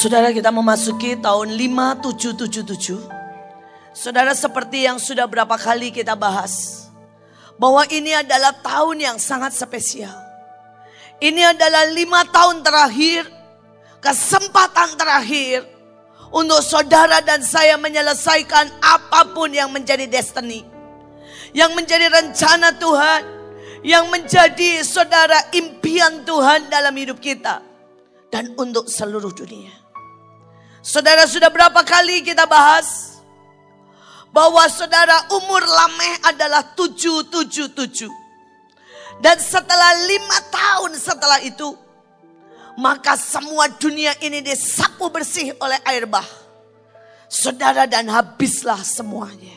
Saudara, kita memasuki tahun 5777. Saudara, seperti yang sudah berapa kali kita bahas, bahwa ini adalah tahun yang sangat spesial. Ini adalah 5 tahun terakhir, kesempatan terakhir untuk saudara dan saya menyelesaikan apapun yang menjadi destiny, yang menjadi rencana Tuhan, yang menjadi saudara impian Tuhan dalam hidup kita dan untuk seluruh dunia. Saudara, sudah berapa kali kita bahas bahwa saudara umur Lameh adalah 777. Dan setelah 5 tahun setelah itu, maka semua dunia ini disapu bersih oleh air bah. Saudara, dan habislah semuanya.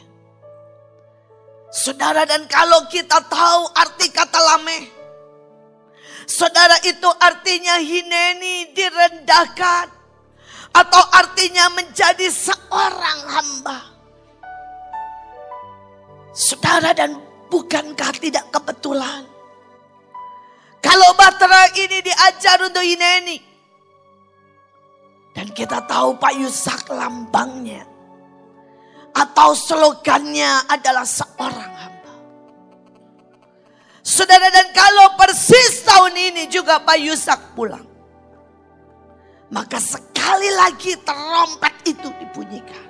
Saudara, dan kalau kita tahu arti kata Lameh, saudara, itu artinya hineni, direndahkan. Atau artinya menjadi seorang hamba. Saudara, dan bukankah tidak kebetulan kalau Bahtera ini diajar untuk hineni. Dan kita tahu Pak Yusak lambangnya atau slogannya adalah seorang hamba. Saudara, dan kalau persis tahun ini juga Pak Yusak pulang, maka sekali lagi trompet itu dibunyikan.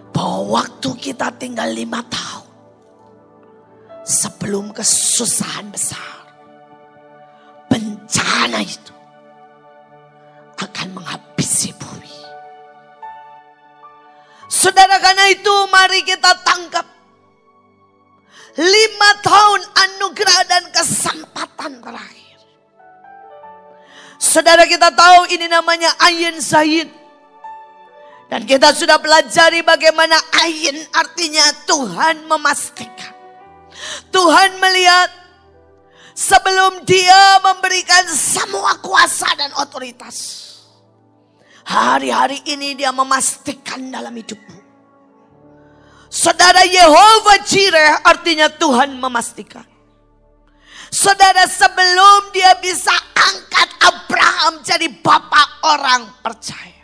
Bahwa waktu kita tinggal 5 tahun sebelum kesusahan besar, bencana itu akan menghabisi bumi. Saudara, karena itu mari kita tangkap 5 tahun anugerah dan kesempatan terakhir. Saudara, kita tahu ini namanya Ayin Zayin. Dan kita sudah pelajari bagaimana Ayin artinya Tuhan memastikan. Tuhan melihat sebelum dia memberikan semua kuasa dan otoritas. Hari-hari ini dia memastikan dalam hidupmu. Saudara, Yehova Jireh artinya Tuhan memastikan. Saudara, sebelum dia bisa angkat Abraham jadi bapak orang percaya,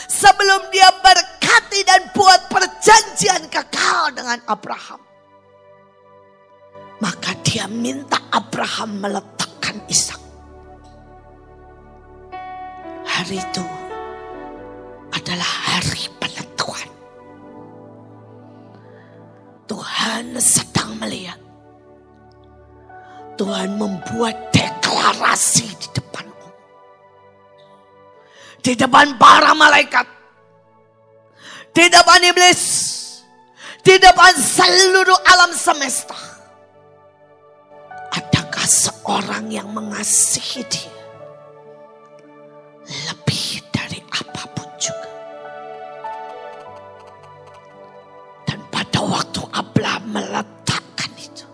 sebelum dia berkati dan buat perjanjian kekal dengan Abraham, maka dia minta Abraham meletakkan Ishak. Hari itu adalah hari penentuan. Tuhan sedang melihat. Tuhan membuat deklarasi di depanmu. Di depan para malaikat. Di depan iblis. Di depan seluruh alam semesta. Adakah seorang yang mengasihi dia lebih dari apapun juga? Dan pada waktu Abraham meletakkan itu,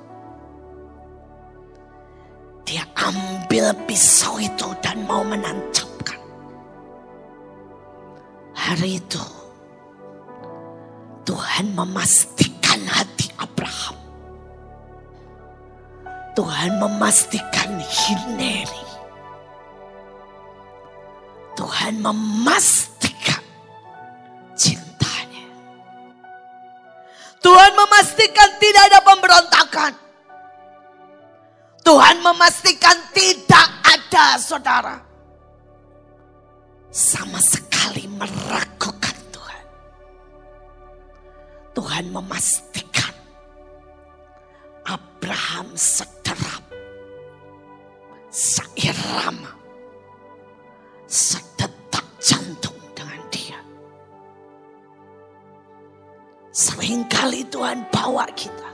dia ambil pisau itu dan mau menancapkan. Hari itu Tuhan memastikan hati Abraham. Tuhan memastikan hineni. Tuhan memastikan cintanya. Tuhan memastikan tidak ada pemberontakan. Tuhan memastikan tidak ada saudara sama sekali meragukan Tuhan. Tuhan memastikan Abraham sederap, seirama, sedetak jantung dengan dia. Seringkali Tuhan bawa kita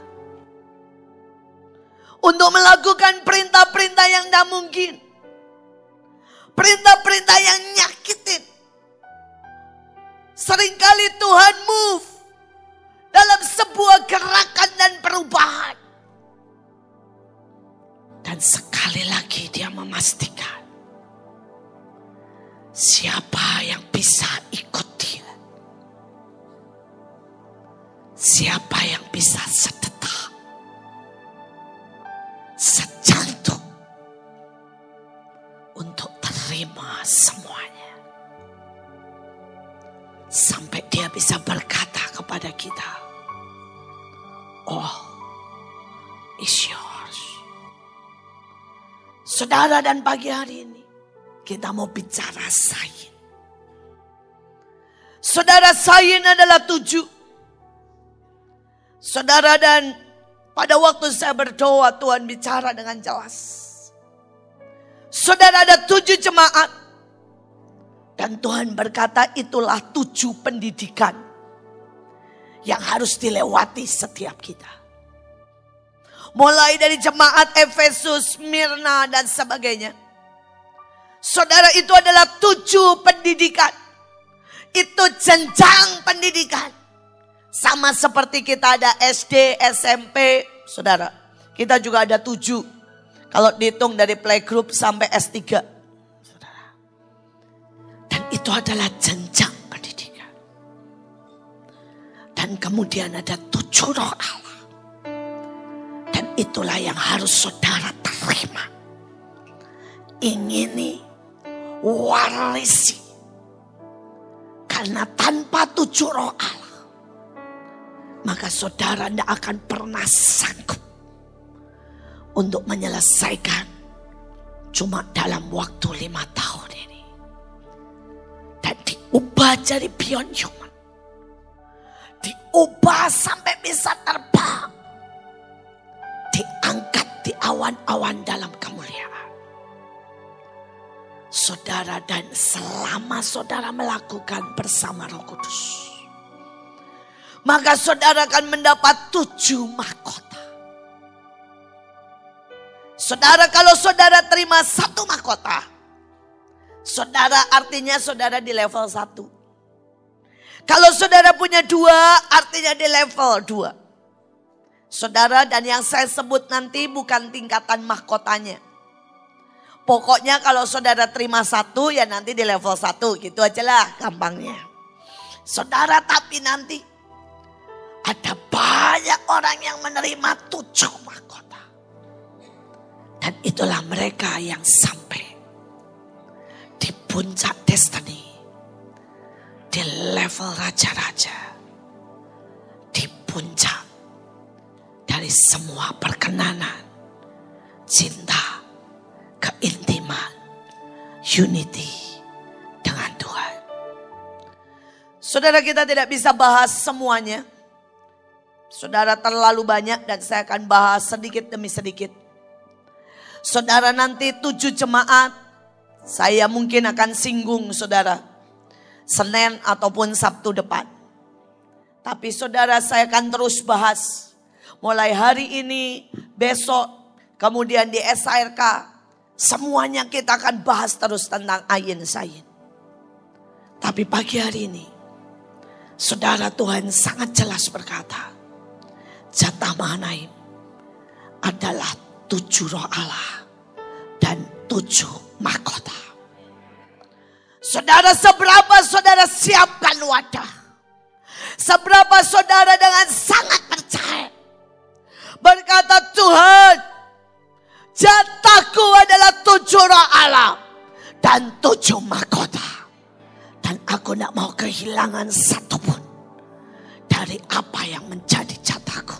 untuk melakukan perintah-perintah yang tidak mungkin. Perintah-perintah yang nyakitin. Seringkali Tuhan move dalam sebuah gerakan dan perubahan. Dan sekali lagi dia memastikan siapa yang bisa ikut dia. Siapa yang bisa sedetak, sejantung untuk terima semuanya. bisa berkata kepada kita, all is yours. Saudara, dan pagi hari ini kita mau bicara sayin. Saudara, sayin adalah 7. Saudara, dan pada waktu saya berdoa, Tuhan bicara dengan jelas. Saudara, ada 7 jemaat. Dan Tuhan berkata, itulah 7 pendidikan yang harus dilewati setiap kita. Mulai dari jemaat Efesus, Smyrna, dan sebagainya. Saudara, itu adalah 7 pendidikan. Itu jenjang pendidikan. Sama seperti kita ada SD, SMP, saudara. Kita juga ada 7. Kalau dihitung dari playgroup sampai S3. Saudara. Dan itu adalah jenjang pendidikan. Dan kemudian ada 7 roh Allah. Dan itulah yang harus saudara terima. Ingini, warisi. Karena tanpa 7 roh Allah, maka saudara tidak akan pernah sanggup untuk menyelesaikan cuma dalam waktu 5 tahun ini. Dan diubah jadi beyond human. Diubah sampai bisa terbang. Diangkat di awan-awan dalam kemuliaan. Saudara, dan selama saudara melakukan bersama Roh Kudus, maka saudara akan mendapat 7 mahkota. Saudara, kalau saudara terima 1 mahkota, saudara artinya saudara di level 1. Kalau saudara punya 2, artinya di level 2. Saudara, dan yang saya sebut nanti bukan tingkatan mahkotanya. Pokoknya kalau saudara terima 1, ya nanti di level 1. Gitu aja lah gampangnya. Saudara, tapi nanti ada banyak orang yang menerima 7 mahkota. Dan itulah mereka yang sampai di puncak destiny. Di level raja-raja. Di puncak dari semua perkenanan, cinta, keintiman, unity dengan Tuhan. Saudara, kita tidak bisa bahas semuanya. Saudara, terlalu banyak dan saya akan bahas sedikit demi sedikit. Saudara, nanti 7 jemaat saya mungkin akan singgung saudara. Senin ataupun Sabtu depan. Tapi saudara, saya akan terus bahas. Mulai hari ini, besok, kemudian di SRK. Semuanya kita akan bahas terus tentang ayin sayin. Tapi pagi hari ini, saudara, Tuhan sangat jelas berkata, jatah Mahanaim adalah 7 roh Allah dan 7 mahkota. Saudara, seberapa saudara siapkan wadah, seberapa saudara dengan sangat percaya berkata, Tuhan, jatahku adalah 7 roh Allah dan 7 mahkota. Dan aku tidak mau kehilangan satupun dari apa yang menjadi jatahku.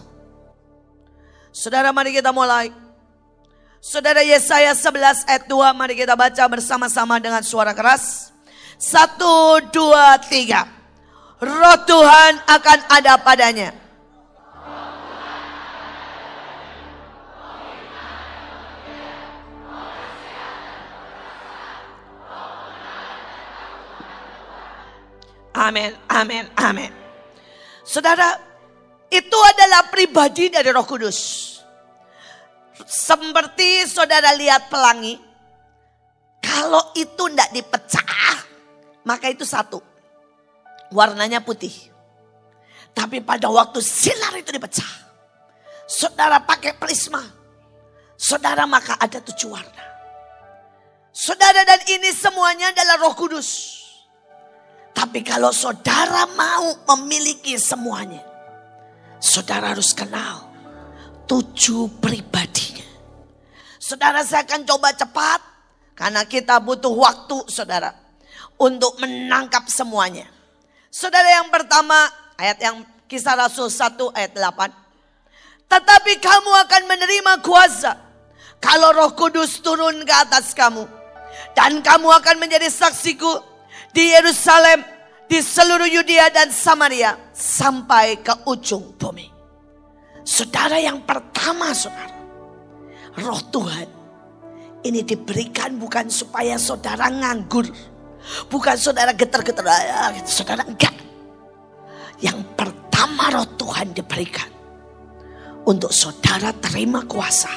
Saudara, mari kita mulai. Saudara, Yesaya 11 ayat 2, mari kita baca bersama-sama dengan suara keras. 1, 2, 3. Roh Tuhan akan ada padanya. Amin, amin, amin. Saudara, itu adalah pribadi dari Roh Kudus. Seperti saudara lihat pelangi, kalau itu tidak dipecah, maka itu satu. Warnanya putih. Tapi pada waktu sinar itu dipecah, saudara pakai prisma, saudara maka ada 7 warna. Saudara, dan ini semuanya adalah Roh Kudus. Tapi kalau saudara mau memiliki semuanya, saudara harus kenal 7 pribadinya. Saudara, saya akan coba cepat karena kita butuh waktu saudara untuk menangkap semuanya. Saudara, yang pertama, ayat yang Kisah Rasul 1 ayat 8. Tetapi kamu akan menerima kuasa kalau Roh Kudus turun ke atas kamu. Dan kamu akan menjadi saksiku di Yerusalem, di seluruh Yudea dan Samaria, sampai ke ujung bumi. Saudara, yang pertama, saudara, Roh Tuhan ini diberikan bukan supaya saudara nganggur. Bukan saudara getar-getar, saudara enggak. Yang pertama Roh Tuhan diberikan untuk saudara terima kuasa,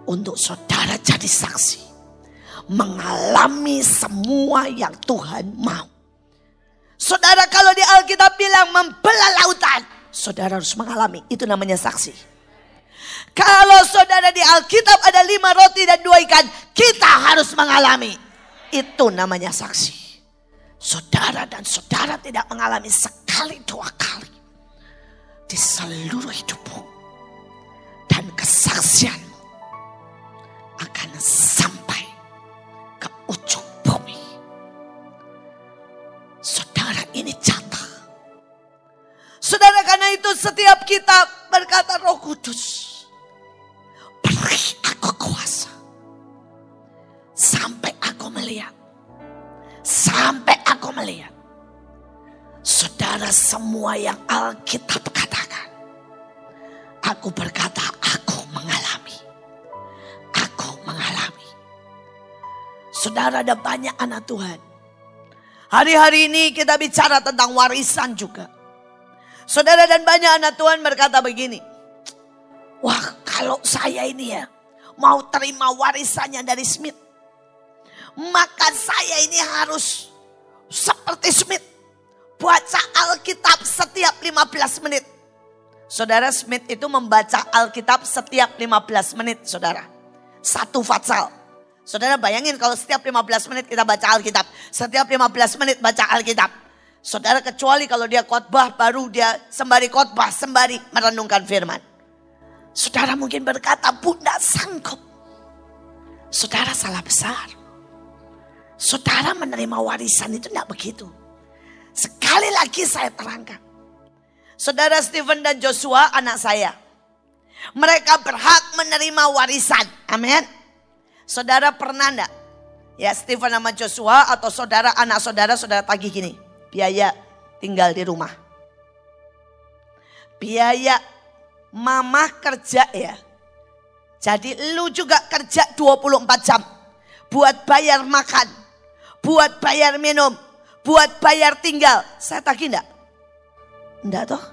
untuk saudara jadi saksi, mengalami semua yang Tuhan mau. Saudara, kalau di Alkitab bilang membelah lautan, saudara harus mengalami, itu namanya saksi. Kalau saudara di Alkitab ada 5 roti dan 2 ikan, kita harus mengalami, itu namanya saksi. Saudara dan saudara tidak mengalami sekali 2 kali di seluruh hidupmu, dan kesaksianmu akan sampai ke ujung bumi. Saudara, ini nyata. Saudara, karena itu setiap kita berkata, Roh Kudus, beri aku kuasa sampai aku melihat. Sampai aku melihat. Saudara, semua yang Alkitab katakan, aku berkata, aku mengalami. Aku mengalami. Saudara, ada banyak anak Tuhan. Hari-hari ini kita bicara tentang warisan juga. Saudara, dan banyak anak Tuhan berkata begini, wah, kalau saya ini ya mau terima warisannya dari Smith, maka saya ini harus seperti Smith, baca Alkitab setiap 15 menit. Saudara, Smith itu membaca Alkitab setiap 15 menit, saudara. 1 fatsal. Saudara, bayangin kalau setiap 15 menit kita baca Alkitab. Setiap 15 menit baca Alkitab. Saudara, kecuali kalau dia khotbah, baru dia sembari khotbah, sembari merenungkan firman. Saudara mungkin berkata, Bunda sanggup. Saudara, salah besar. Saudara menerima warisan itu tidak begitu. Sekali lagi saya terangkan. Saudara, Stephen dan Joshua anak saya, mereka berhak menerima warisan. Amin. Saudara pernah enggak ya Stephen sama Joshua atau saudara anak saudara, saudara tagih gini, biaya tinggal di rumah, biaya mama kerja ya, jadi lu juga kerja 24 jam buat bayar makan, buat bayar minum, buat bayar tinggal. Saya tagih enggak? Enggak toh?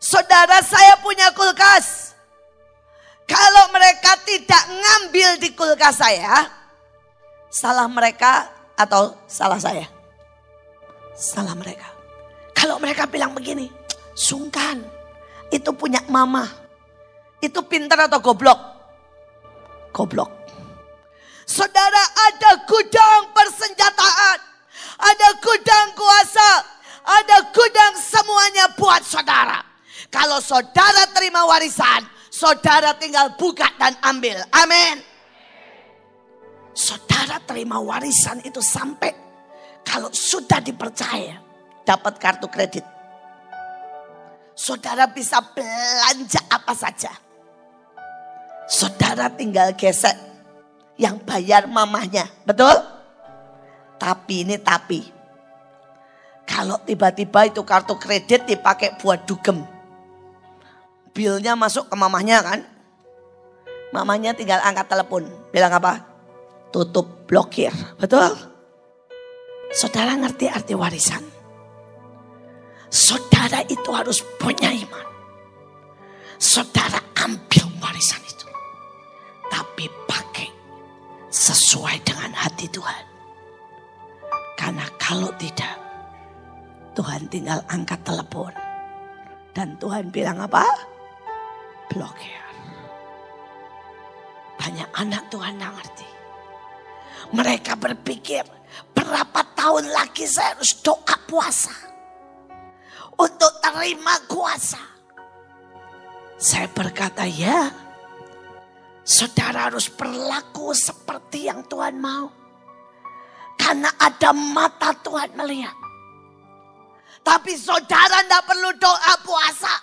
Saudara, saya punya kulkas. Kalau mereka tidak ngambil di kulkas saya, salah mereka atau salah saya? Salah mereka. Kalau mereka bilang begini, sungkan, itu punya mama. Itu pintar atau goblok? Goblok. Saudara, ada gudang persenjataan, ada gudang kuasa, ada gudang semuanya buat saudara. Kalau saudara terima warisan, saudara tinggal buka dan ambil. Amin. Saudara terima warisan itu sampai kalau sudah dipercaya dapat kartu kredit. Saudara bisa belanja apa saja. Saudara tinggal gesek, yang bayar mamahnya. Betul? Tapi kalau tiba-tiba itu kartu kredit dipakai buat dugem, bilnya masuk ke mamahnya kan, mamahnya tinggal angkat telepon, bilang apa? Tutup, blokir. Betul? Saudara ngerti arti warisan? Saudara itu harus punya iman. Saudara ambil warisan itu, tapi pakai sesuai dengan hati Tuhan. Karena kalau tidak, Tuhan tinggal angkat telepon dan Tuhan bilang apa? Blokir. Banyak anak Tuhan tidak ngerti. Mereka berpikir, berapa tahun lagi saya harus doa puasa untuk terima kuasa. Saya berkata, ya, saudara harus berlaku seperti yang Tuhan mau. Karena ada mata Tuhan melihat. Tapi saudara tidak perlu doa puasa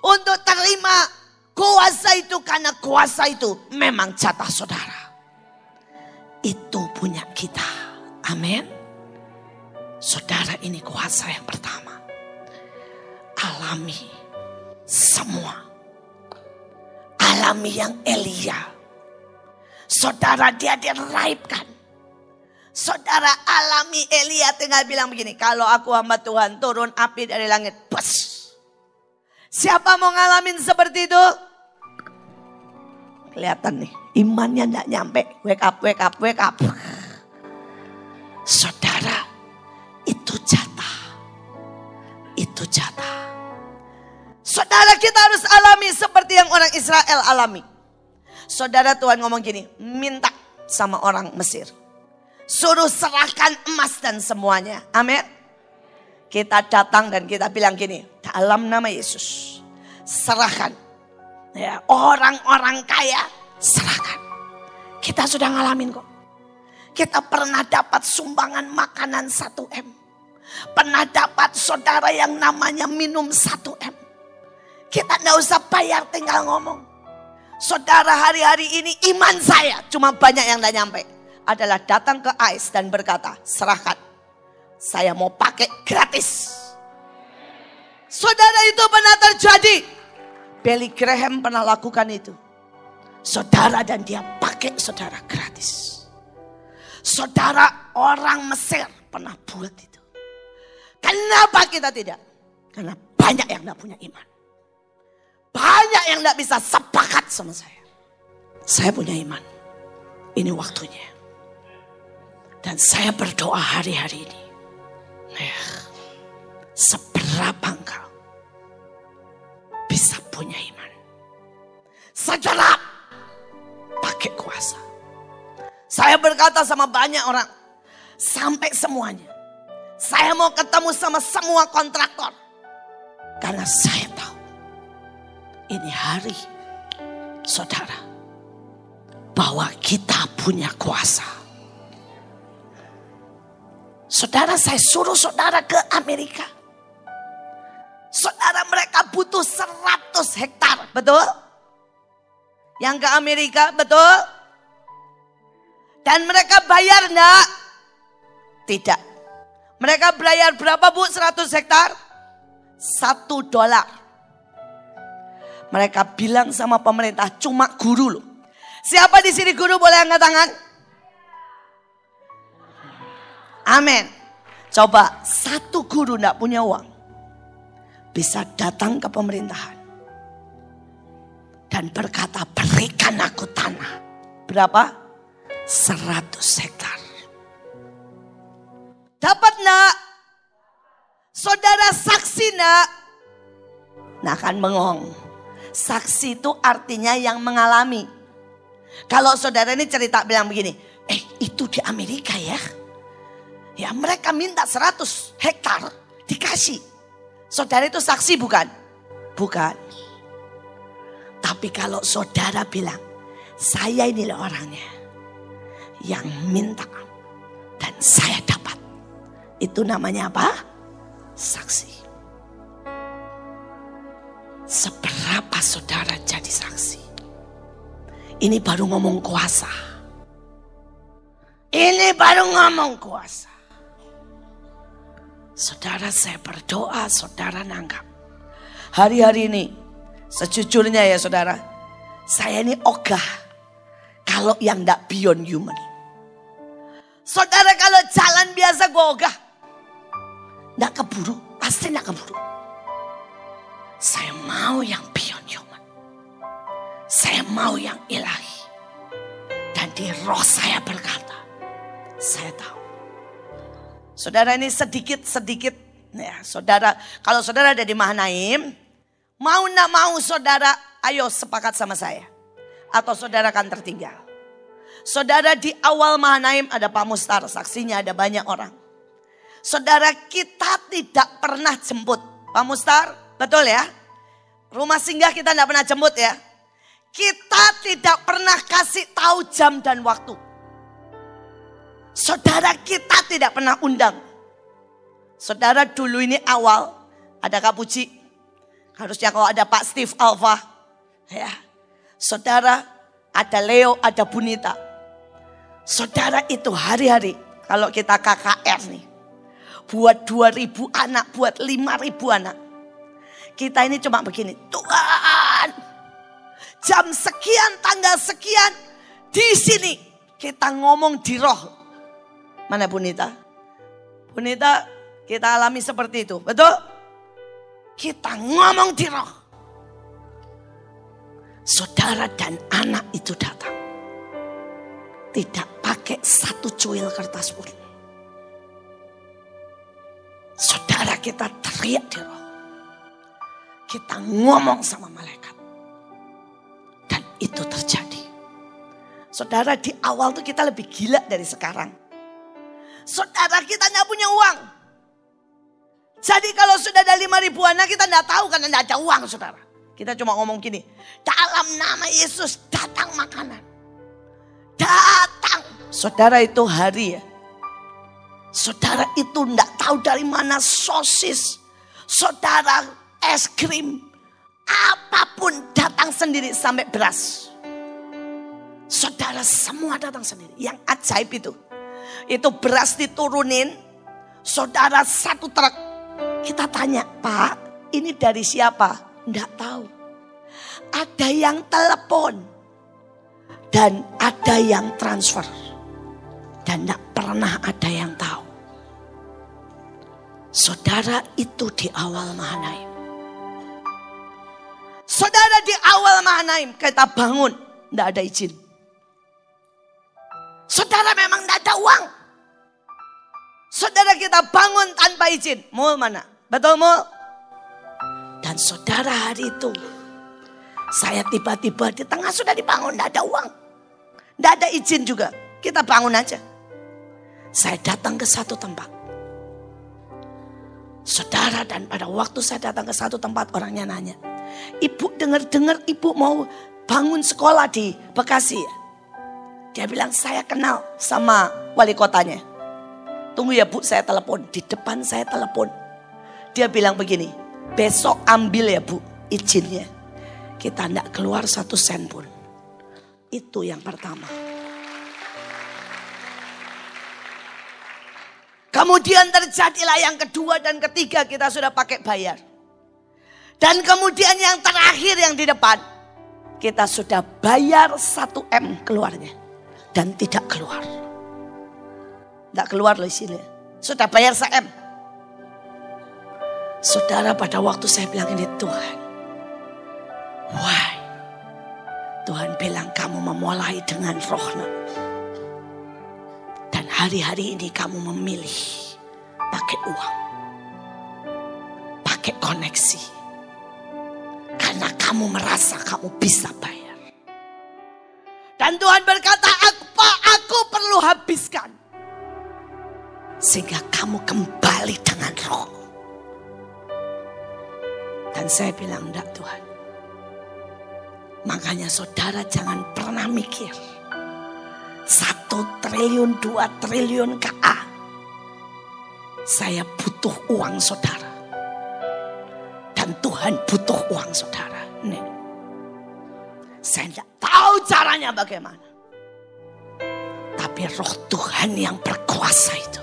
untuk terima kuasa itu, karena kuasa itu memang jatah saudara. Itu punya kita. Amin. Saudara, ini kuasa yang pertama. Alami semua. Alami yang Elia. Saudara, dia diraibkan. Saudara alami Elia tinggal bilang begini, kalau aku hamba Tuhan turun api dari langit. Bus. Siapa mau ngalamin seperti itu? Kelihatan nih, imannya enggak nyampe. Wake up, wake up, wake up. Saudara, itu jatah. Itu jatah. Saudara, kita harus alami seperti yang orang Israel alami. Saudara, Tuhan ngomong gini, minta sama orang Mesir. Suruh serahkan emas dan semuanya. Amin. Kita datang dan kita bilang gini, dalam nama Yesus, serahkan. Ya, orang-orang kaya, serahkan. Kita sudah ngalamin kok. Kita pernah dapat sumbangan makanan 1M. Pernah dapat saudara yang namanya minum 1M. Kita gak usah bayar, tinggal ngomong. Saudara, hari-hari ini iman saya cuma banyak yang gak nyampe. Adalah datang ke AIS dan berkata, serahkan. Saya mau pakai gratis. Saudara, itu pernah terjadi. Billy Graham pernah lakukan itu. Saudara, dan dia pakai saudara gratis. Saudara, orang Mesir pernah buat itu. Kenapa kita tidak? Karena banyak yang tidak punya iman. Banyak yang tidak bisa sepakat sama saya. Saya punya iman. Ini waktunya. Dan saya berdoa hari-hari ini. Seberapa engkau bisa punya iman? Saudara, pakai kuasa. Saya berkata sama banyak orang. Sampai semuanya. Saya mau ketemu sama semua kontraktor. Karena saya tahu. Ini hari, saudara, bahwa kita punya kuasa. Saudara, saya suruh saudara ke Amerika. Saudara, mereka butuh 100 hektar, betul? Yang ke Amerika, betul? Dan mereka bayar enggak? Tidak. Mereka bayar berapa, Bu, 100 hektar? $1. Mereka bilang sama pemerintah, cuma guru loh. Siapa di sini guru, boleh angkat tangan? Amin. Coba, satu guru enggak punya uang. Bisa datang ke pemerintahan. Dan berkata, berikan aku tanah. Berapa? 100 hektar. Dapat enggak? Saudara saksi enggak? Nah, kan bengong. Saksi itu artinya yang mengalami. Kalau saudara ini cerita bilang begini, itu di Amerika ya. Ya, mereka minta 100 hektar dikasih. Saudara itu saksi bukan? Bukan. Tapi kalau saudara bilang, saya ini loh orangnya yang minta dan saya dapat. Itu namanya apa? Saksi. Seberapa saudara jadi saksi? Ini baru ngomong kuasa. Ini baru ngomong kuasa. Saudara, saya berdoa, saudara nanggap. Hari-hari ini, sejujurnya ya saudara, saya ini ogah kalau yang tidak beyond human. Saudara, kalau jalan biasa gue ogah. Tidak keburu, pasti tidak keburu. Saya mau yang beyond human. Saya mau yang ilahi. Dan di roh saya berkata, saya tahu. Saudara, ini sedikit ya, saudara, kalau saudara ada di Mahanaim, mau enggak mau saudara, ayo sepakat sama saya. Atau saudara akan tertinggal. Saudara, di awal Mahanaim ada Pak Mustar, saksinya ada banyak orang. Saudara, kita tidak pernah jemput. Pak Mustar, betul ya? Rumah singgah kita tidak pernah jemput ya. Kita tidak pernah kasih tahu jam dan waktu. Saudara, kita tidak pernah undang. Saudara, dulu ini awal ada Kak Puji. Harusnya kalau ada Pak Steve Alfa. Ya. Saudara, ada Leo, ada Bunita. Saudara, itu hari-hari kalau kita KKR nih. Buat 2.000 anak, buat 5.000 anak. Kita ini cuma begini. Tuhan, jam sekian, tanggal sekian. Di sini kita ngomong di roh. Mana Bunita? Bunita, kita alami seperti itu, betul? Kita ngomong di roh. Saudara dan anak itu datang. Tidak pakai satu cuil kertas pun. Saudara, kita teriak di roh. Kita ngomong sama malaikat. Dan itu terjadi. Saudara, di awal tuh kita lebih gila dari sekarang. Saudara, kita gak punya uang. Jadi kalau sudah ada 5.000 anak, kita gak tahu karena gak ada uang, saudara. Kita cuma ngomong gini, dalam nama Yesus datang makanan. Datang. Saudara, itu hari ya. Saudara, itu gak tahu dari mana sosis. Saudara, es krim. Apapun datang sendiri sampai beras. Saudara, semua datang sendiri. Yang ajaib itu beras diturunin. Saudara, satu truk. Kita tanya, Pak, ini dari siapa? Enggak tahu. Ada yang telepon. Dan ada yang transfer. Dan enggak pernah ada yang tahu. Saudara, itu di awal Mahanaim. Saudara, di awal Mahanaim kita bangun. Enggak ada izin. Saudara, memang enggak ada uang. Saudara, kita bangun tanpa izin. Mul mana? Betul, Mul? Dan saudara, hari itu saya tiba-tiba di tengah sudah dibangun. Tidak ada uang. Tidak ada izin juga. Kita bangun aja. Saya datang ke satu tempat. Saudara, dan pada waktu saya datang ke satu tempat, orangnya nanya, Ibu dengar-dengar ibu mau bangun sekolah di Bekasi ya? Dia bilang, saya kenal sama wali kotanya. Tunggu ya Bu, saya telepon. Di depan saya telepon. Dia bilang begini, besok ambil ya Bu izinnya. Kita tidak keluar 1 sen pun. Itu yang pertama. Kemudian terjadilah yang kedua dan ketiga, kita sudah pakai bayar. Dan kemudian yang terakhir yang di depan, kita sudah bayar 1 M keluarnya. Dan tidak keluar. Tidak keluar loh isinya. Sudah bayar 1 M. Saudara, pada waktu saya bilang ini, Tuhan. Why? Tuhan bilang kamu memulai dengan rohna. Dan hari-hari ini kamu memilih pakai uang. Pakai koneksi. Karena kamu merasa kamu bisa bayar. Dan Tuhan berkata, apa aku perlu habiskan. Sehingga kamu kembali dengan roh. Dan saya bilang, enggak Tuhan. Makanya saudara jangan pernah mikir 1 triliun, 2 triliun KA. Saya butuh uang saudara. Dan Tuhan butuh uang saudara. Nih. Saya tidak tahu caranya bagaimana. Tapi roh Tuhan yang berkuasa itu.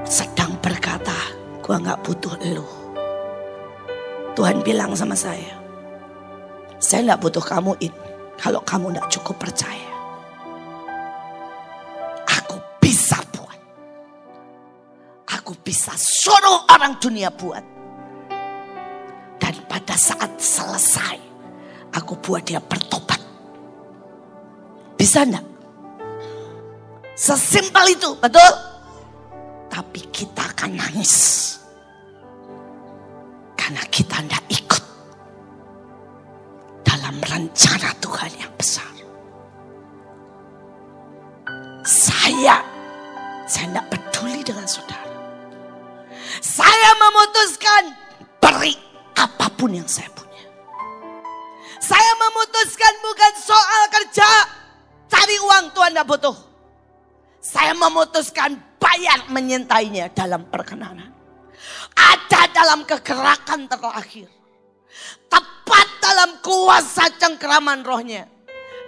Sedang berkata, gua gak butuh elu. Tuhan bilang sama saya gak butuh kamu kalau kamu gak cukup percaya. Aku bisa buat. Aku bisa suruh orang dunia buat. Dan pada saat selesai, aku buat dia bertobat. Bisa gak? Sesimpel itu, betul? Tapi kita akan nangis. Karena kita tidak ikut dalam rencana Tuhan yang besar. Saya tidak peduli dengan saudara. Saya memutuskan beri apapun yang saya punya. Saya memutuskan bukan soal kerja, cari uang Tuhan tidak butuh. Saya memutuskan bayar menyintainya dalam perkenanan. Ada dalam kegerakan terakhir. Tepat dalam kuasa cengkeraman rohnya.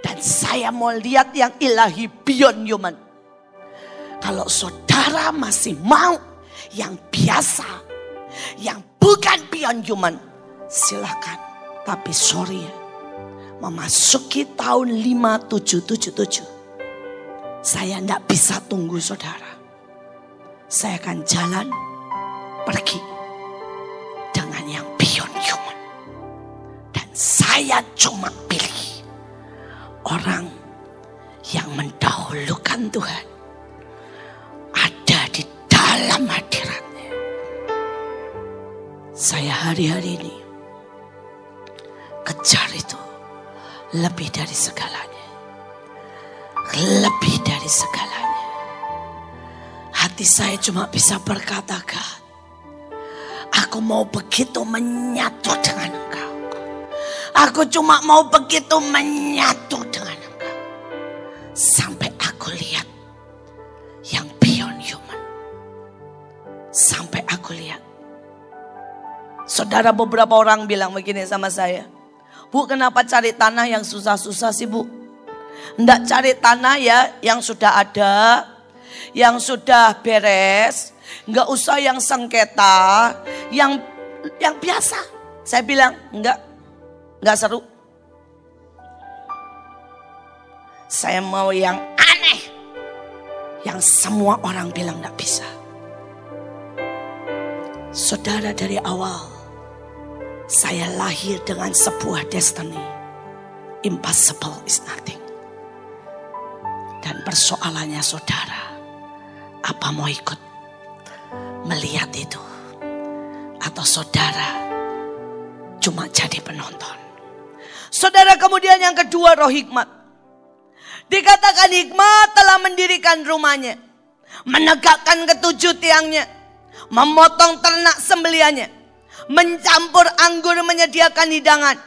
Dan saya mau lihat yang ilahi beyond human. Kalau saudara masih mau yang biasa, yang bukan beyond human, silakan. Tapi sorry ya, memasuki tahun 5777, saya tidak bisa tunggu saudara. Saya akan jalan pergi dengan yang beyond human. Dan saya cuma pilih orang yang mendahulukan Tuhan. Ada di dalam hadiratnya. Saya hari-hari ini kejar itu lebih dari segalanya. Lebih dari segalanya. Hati saya cuma bisa berkata, God, aku mau begitu menyatu dengan Engkau. Aku cuma mau begitu menyatu dengan Engkau. Sampai aku lihat yang beyond human. Sampai aku lihat. Saudara, beberapa orang bilang begini sama saya. Bu, kenapa cari tanah yang susah-susah sih, Bu? Nggak cari tanah ya yang sudah ada, yang sudah beres. Nggak usah yang sengketa, yang biasa. Saya bilang, nggak seru. Saya mau yang aneh, yang semua orang bilang nggak bisa. Saudara, dari awal saya lahir dengan sebuah destiny. Impossible is nothing. Dan persoalannya saudara, apa mau ikut melihat itu? Atau saudara cuma jadi penonton? Saudara, kemudian yang kedua, roh hikmat. Dikatakan hikmat telah mendirikan rumahnya, menegakkan ketujuh tiangnya, memotong ternak sembeliannya, mencampur anggur, menyediakan hidangan.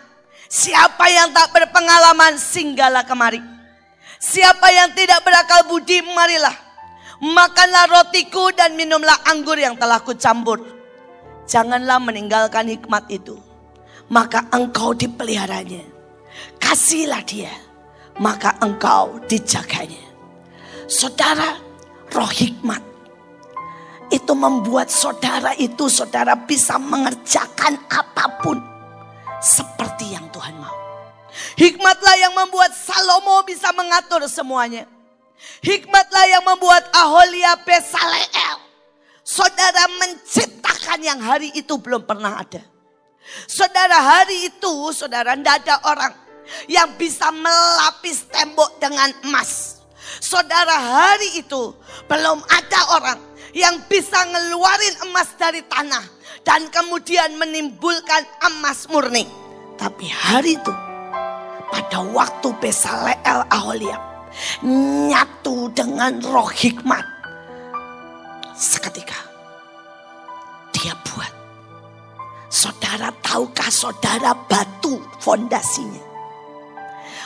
Siapa yang tak berpengalaman, singgahlah kemari. Siapa yang tidak berakal budi, marilah. Makanlah rotiku dan minumlah anggur yang telah kucampur. Janganlah meninggalkan hikmat itu, maka engkau dipeliharanya. Kasihilah dia, maka engkau dijaganya. Saudara, roh hikmat itu membuat saudara bisa mengerjakan apapun seperti yang Tuhan mau. Hikmatlah yang membuat Salomo bisa mengatur semuanya. Hikmatlah yang membuat Aholia Besaleel, saudara, menciptakan yang hari itu belum pernah ada. Saudara, hari itu saudara, tidak ada orang yang bisa melapis tembok dengan emas. Saudara, hari itu belum ada orang yang bisa ngeluarin emas dari tanah dan kemudian menimbulkan emas murni. Tapi hari itu, pada waktu Besaleel Aholiab nyatu dengan roh hikmat, seketika dia buat. Saudara, tahukah saudara batu fondasinya?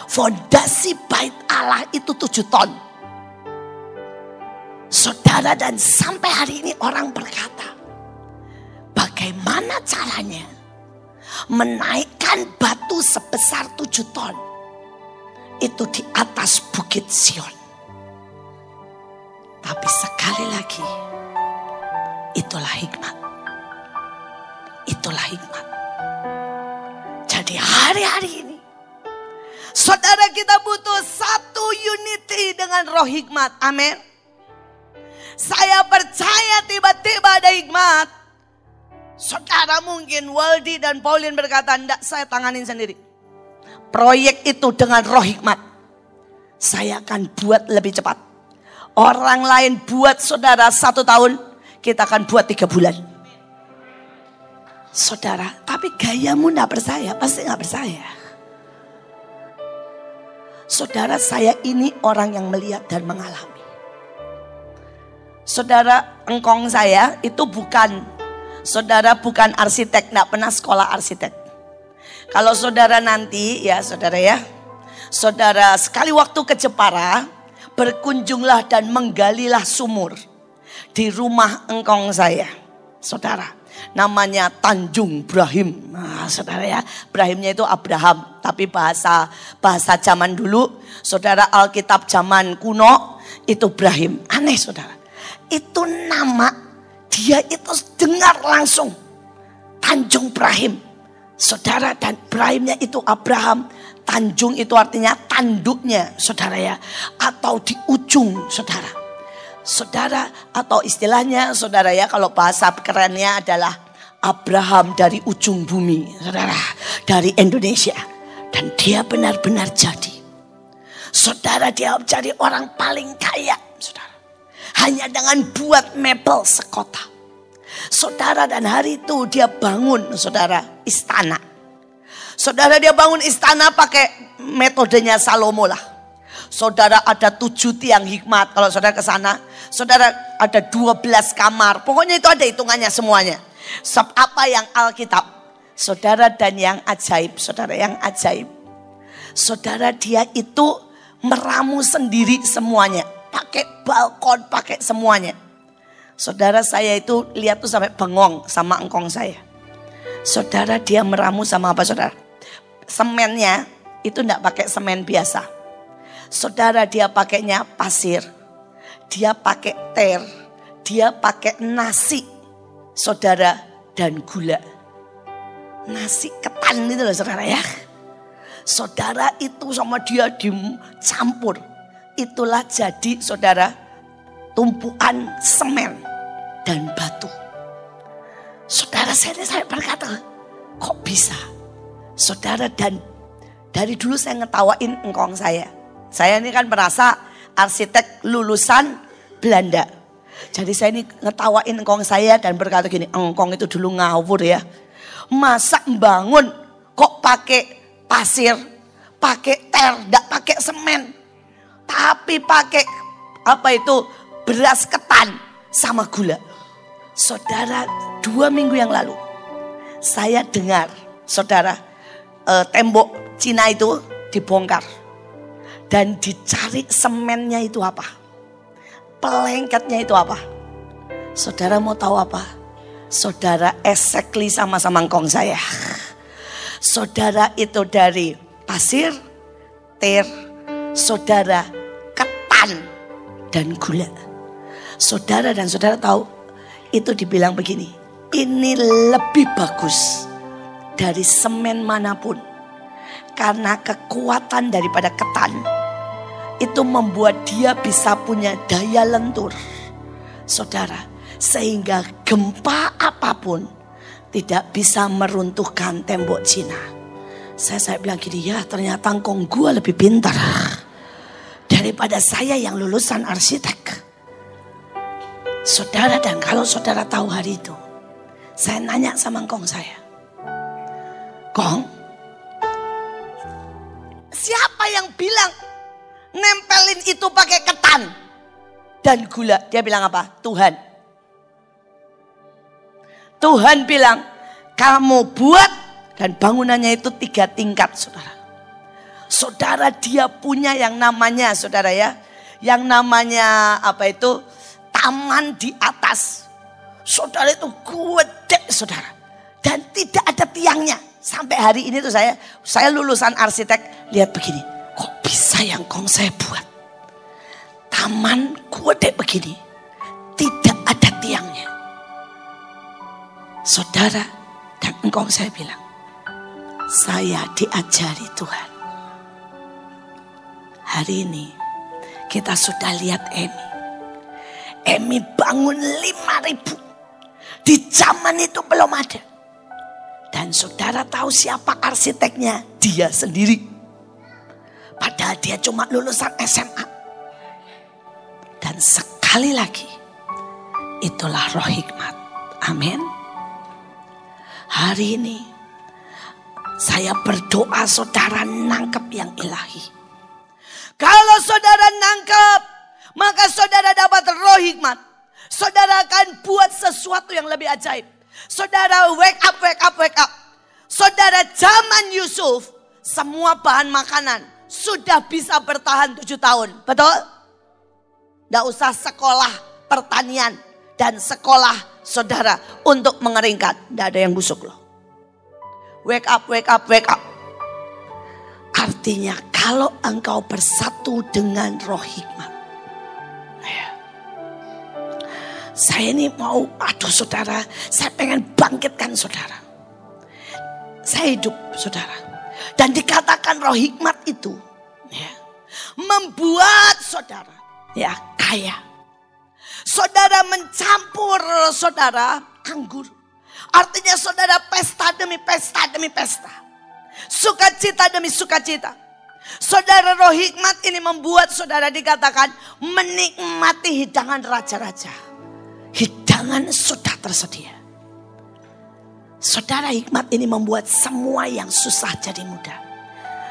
Fondasi bait Allah itu 7 ton. Saudara, dan sampai hari ini orang berkata, bagaimana caranya menaikkan batu sebesar 7 ton itu di atas Bukit Sion. Tapi sekali lagi, itulah hikmat. Itulah hikmat. Jadi hari-hari ini, saudara, kita butuh satu unity dengan roh hikmat. Amin. Saya percaya tiba-tiba ada hikmat. Saudara, mungkin Waldi dan Pauline berkata, enggak, saya tanganin sendiri. Proyek itu dengan roh hikmat, saya akan buat lebih cepat. Orang lain buat saudara 1 tahun, kita akan buat 3 bulan. Saudara, tapi gayamu enggak percaya, pasti enggak percaya. Saudara, saya ini orang yang melihat dan mengalami. Saudara, engkong saya itu bukan arsitek, enggak pernah sekolah arsitek. Kalau saudara nanti ya saudara sekali waktu ke Jepara, berkunjunglah dan menggalilah sumur di rumah engkong saya. Saudara, namanya Tanjung Brahim. Nah, saudara ya, Brahimnya itu Abraham, tapi bahasa zaman dulu, saudara, Alkitab zaman kuno itu Brahim. Aneh saudara, itu nama dia itu dengar langsung Tanjung Brahim, saudara, dan Brahimnya itu Abraham. Tanjung itu artinya tanduknya, saudara ya, atau di ujung, saudara. Saudara, atau istilahnya, saudara ya, kalau bahasa kerennya adalah Abraham dari ujung bumi, saudara, dari Indonesia. Dan dia benar-benar jadi. Saudara, dia jadi orang paling kaya, saudara. Hanya dengan buat mebel sekota. Saudara, dan hari itu dia bangun, saudara, istana. Saudara, dia bangun istana pakai metodenya Salomo lah. Saudara, ada 7 tiang hikmat. Kalau saudara ke sana, saudara, ada 12 kamar. Pokoknya itu ada hitungannya semuanya. Apa yang Alkitab, saudara, dan yang ajaib, saudara, yang ajaib. Saudara, dia itu meramu sendiri semuanya. Pakai balkon, pakai semuanya. Saudara, saya itu lihat tuh sampai bengong sama engkong saya. Saudara, dia meramu sama apa, saudara? Semennya itu enggak pakai semen biasa. Saudara, dia pakainya pasir. Dia pakai ter. Dia pakai nasi. Saudara, dan gula. Nasi ketan itu loh, saudara ya. Saudara, itu sama dia dicampur. Itulah jadi, saudara, tumpuan semen dan batu. Saudara, saya berkata, kok bisa? Saudara, dan dari dulu saya ngetawain engkong saya. Saya ini kan merasa arsitek lulusan Belanda. Jadi saya ini ngetawain engkong saya dan berkata gini, engkong itu dulu ngawur ya. Masa bangun kok pakai pasir, pakai ter, enggak pakai semen. Tapi pakai apa itu, beras ketan sama gula. Saudara, 2 minggu yang lalu saya dengar, saudara, tembok Cina itu dibongkar. Dan dicari semennya itu apa? Pelengketnya itu apa? Saudara mau tahu apa? Saudara, exactly sama-sama engkong saya. Saudara, itu dari pasir, ter, saudara, ketan, dan gula. Saudara, dan saudara tahu, itu dibilang begini, ini lebih bagus dari semen manapun. Karena kekuatan daripada ketan itu membuat dia bisa punya daya lentur, saudara, sehingga gempa apapun tidak bisa meruntuhkan tembok Cina. Saya bilang gini, ya ternyata engkong gua lebih pintar daripada saya yang lulusan arsitek. Saudara, dan kalau saudara tahu hari itu, saya nanya sama engkong saya, Kong, siapa yang bilang nempelin itu pakai ketan dan gula? Dia bilang apa? Tuhan. Tuhan bilang, kamu buat, dan bangunannya itu 3 tingkat, saudara. Saudara, dia punya yang namanya, saudara ya, yang namanya apa itu, taman di atas. Saudara, itu gede, saudara. Dan tidak ada tiangnya. Sampai hari ini tuh saya lulusan arsitek, lihat begini, kok bisa yang kong saya buat taman gede begini, tidak ada tiangnya. Saudara, dan engkong saya bilang, saya diajari Tuhan. Hari ini kita sudah lihat Emi bangun 5.000. Di zaman itu belum ada. Dan saudara tahu siapa arsiteknya? Dia sendiri. Padahal dia cuma lulusan SMA. Dan sekali lagi, itulah roh hikmat. Amin. Hari ini saya berdoa saudara nangkep yang ilahi. Kalau saudara nangkep, maka saudara dapat roh hikmat. Saudara akan buat sesuatu yang lebih ajaib. Saudara, wake up, wake up, wake up. Saudara, zaman Yusuf, semua bahan makanan sudah bisa bertahan 7 tahun. Betul? Tidak usah sekolah pertanian dan sekolah saudara untuk mengeringkan. Tidak ada yang busuk loh. Wake up, wake up, wake up. Artinya kalau engkau bersatu dengan roh hikmat. Saya ini mau, aduh saudara, saya pengen bangkitkan saudara. Saya hidup saudara. Dan dikatakan roh hikmat itu membuat saudara kaya. Saudara mencampur saudara anggur. Artinya saudara pesta demi pesta demi pesta. Sukacita demi sukacita. Saudara roh hikmat ini membuat saudara dikatakan menikmati hidangan raja-raja. Hidangan sudah tersedia. Saudara hikmat ini membuat semua yang susah jadi mudah.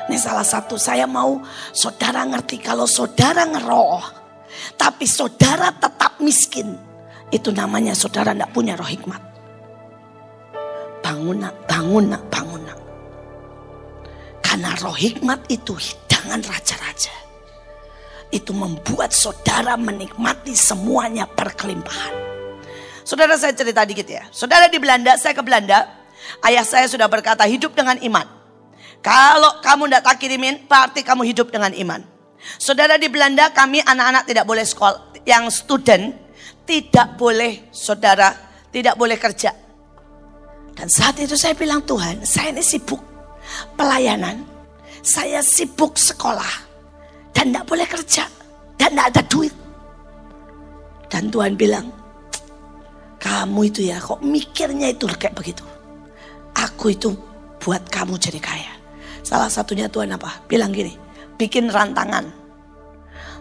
Ini salah satu saya mau saudara ngerti kalau saudara ngeroh. Tapi saudara tetap miskin. Itu namanya saudara tidak punya roh hikmat. Bangun nak, bangun nak, bangun nak. Karena roh hikmat itu hidangan raja-raja. Itu membuat saudara menikmati semuanya berkelimpahan. Saudara saya cerita dikit ya. Saudara di Belanda, saya ke Belanda. Ayah saya sudah berkata hidup dengan iman. Kalau kamu tidak tak kirimin, berarti kamu hidup dengan iman. Saudara di Belanda, kami anak-anak tidak boleh sekolah. Yang student tidak boleh, saudara, tidak boleh kerja. Dan saat itu saya bilang, Tuhan, saya ini sibuk pelayanan. Saya sibuk sekolah. Dan tidak boleh kerja. Dan tidak ada duit. Dan Tuhan bilang, kamu itu ya kok mikirnya itu kayak begitu. Aku itu buat kamu jadi kaya. Salah satunya Tuhan apa? Bilang gini, bikin rantangan.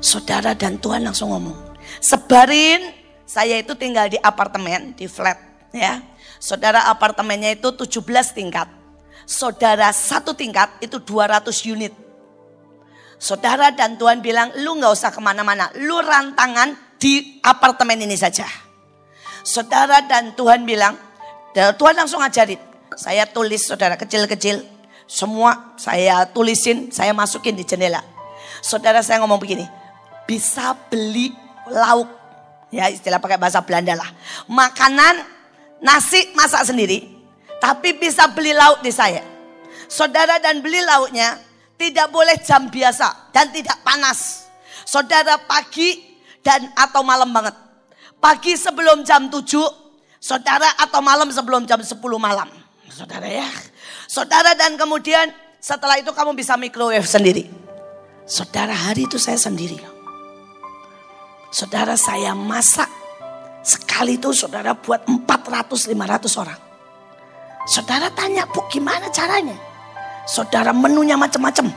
Saudara dan Tuhan langsung ngomong, sebarin, saya itu tinggal di apartemen, di flat ya. Saudara apartemennya itu 17 tingkat. Saudara satu tingkat itu 200 unit. Saudara dan Tuhan bilang, lu gak usah kemana-mana. Lu rantangan di apartemen ini saja. Saudara dan Tuhan bilang, Tuhan langsung ajarin. Saya tulis saudara kecil-kecil. Semua saya tulisin, saya masukin di jendela. Saudara saya ngomong begini, bisa beli lauk. Ya istilah pakai bahasa Belanda lah. Makanan, nasi masak sendiri. Tapi bisa beli lauk di saya. Saudara dan beli lauknya tidak boleh jam biasa dan tidak panas. Saudara pagi dan atau malam banget. Pagi sebelum jam 7, saudara atau malam sebelum jam 10 malam. Saudara ya. Saudara dan kemudian setelah itu kamu bisa microwave sendiri. Saudara hari itu saya sendiri. Saudara saya masak. Sekali itu saudara buat 400-500 orang. Saudara tanya, Bu gimana caranya? Saudara menunya macam-macam.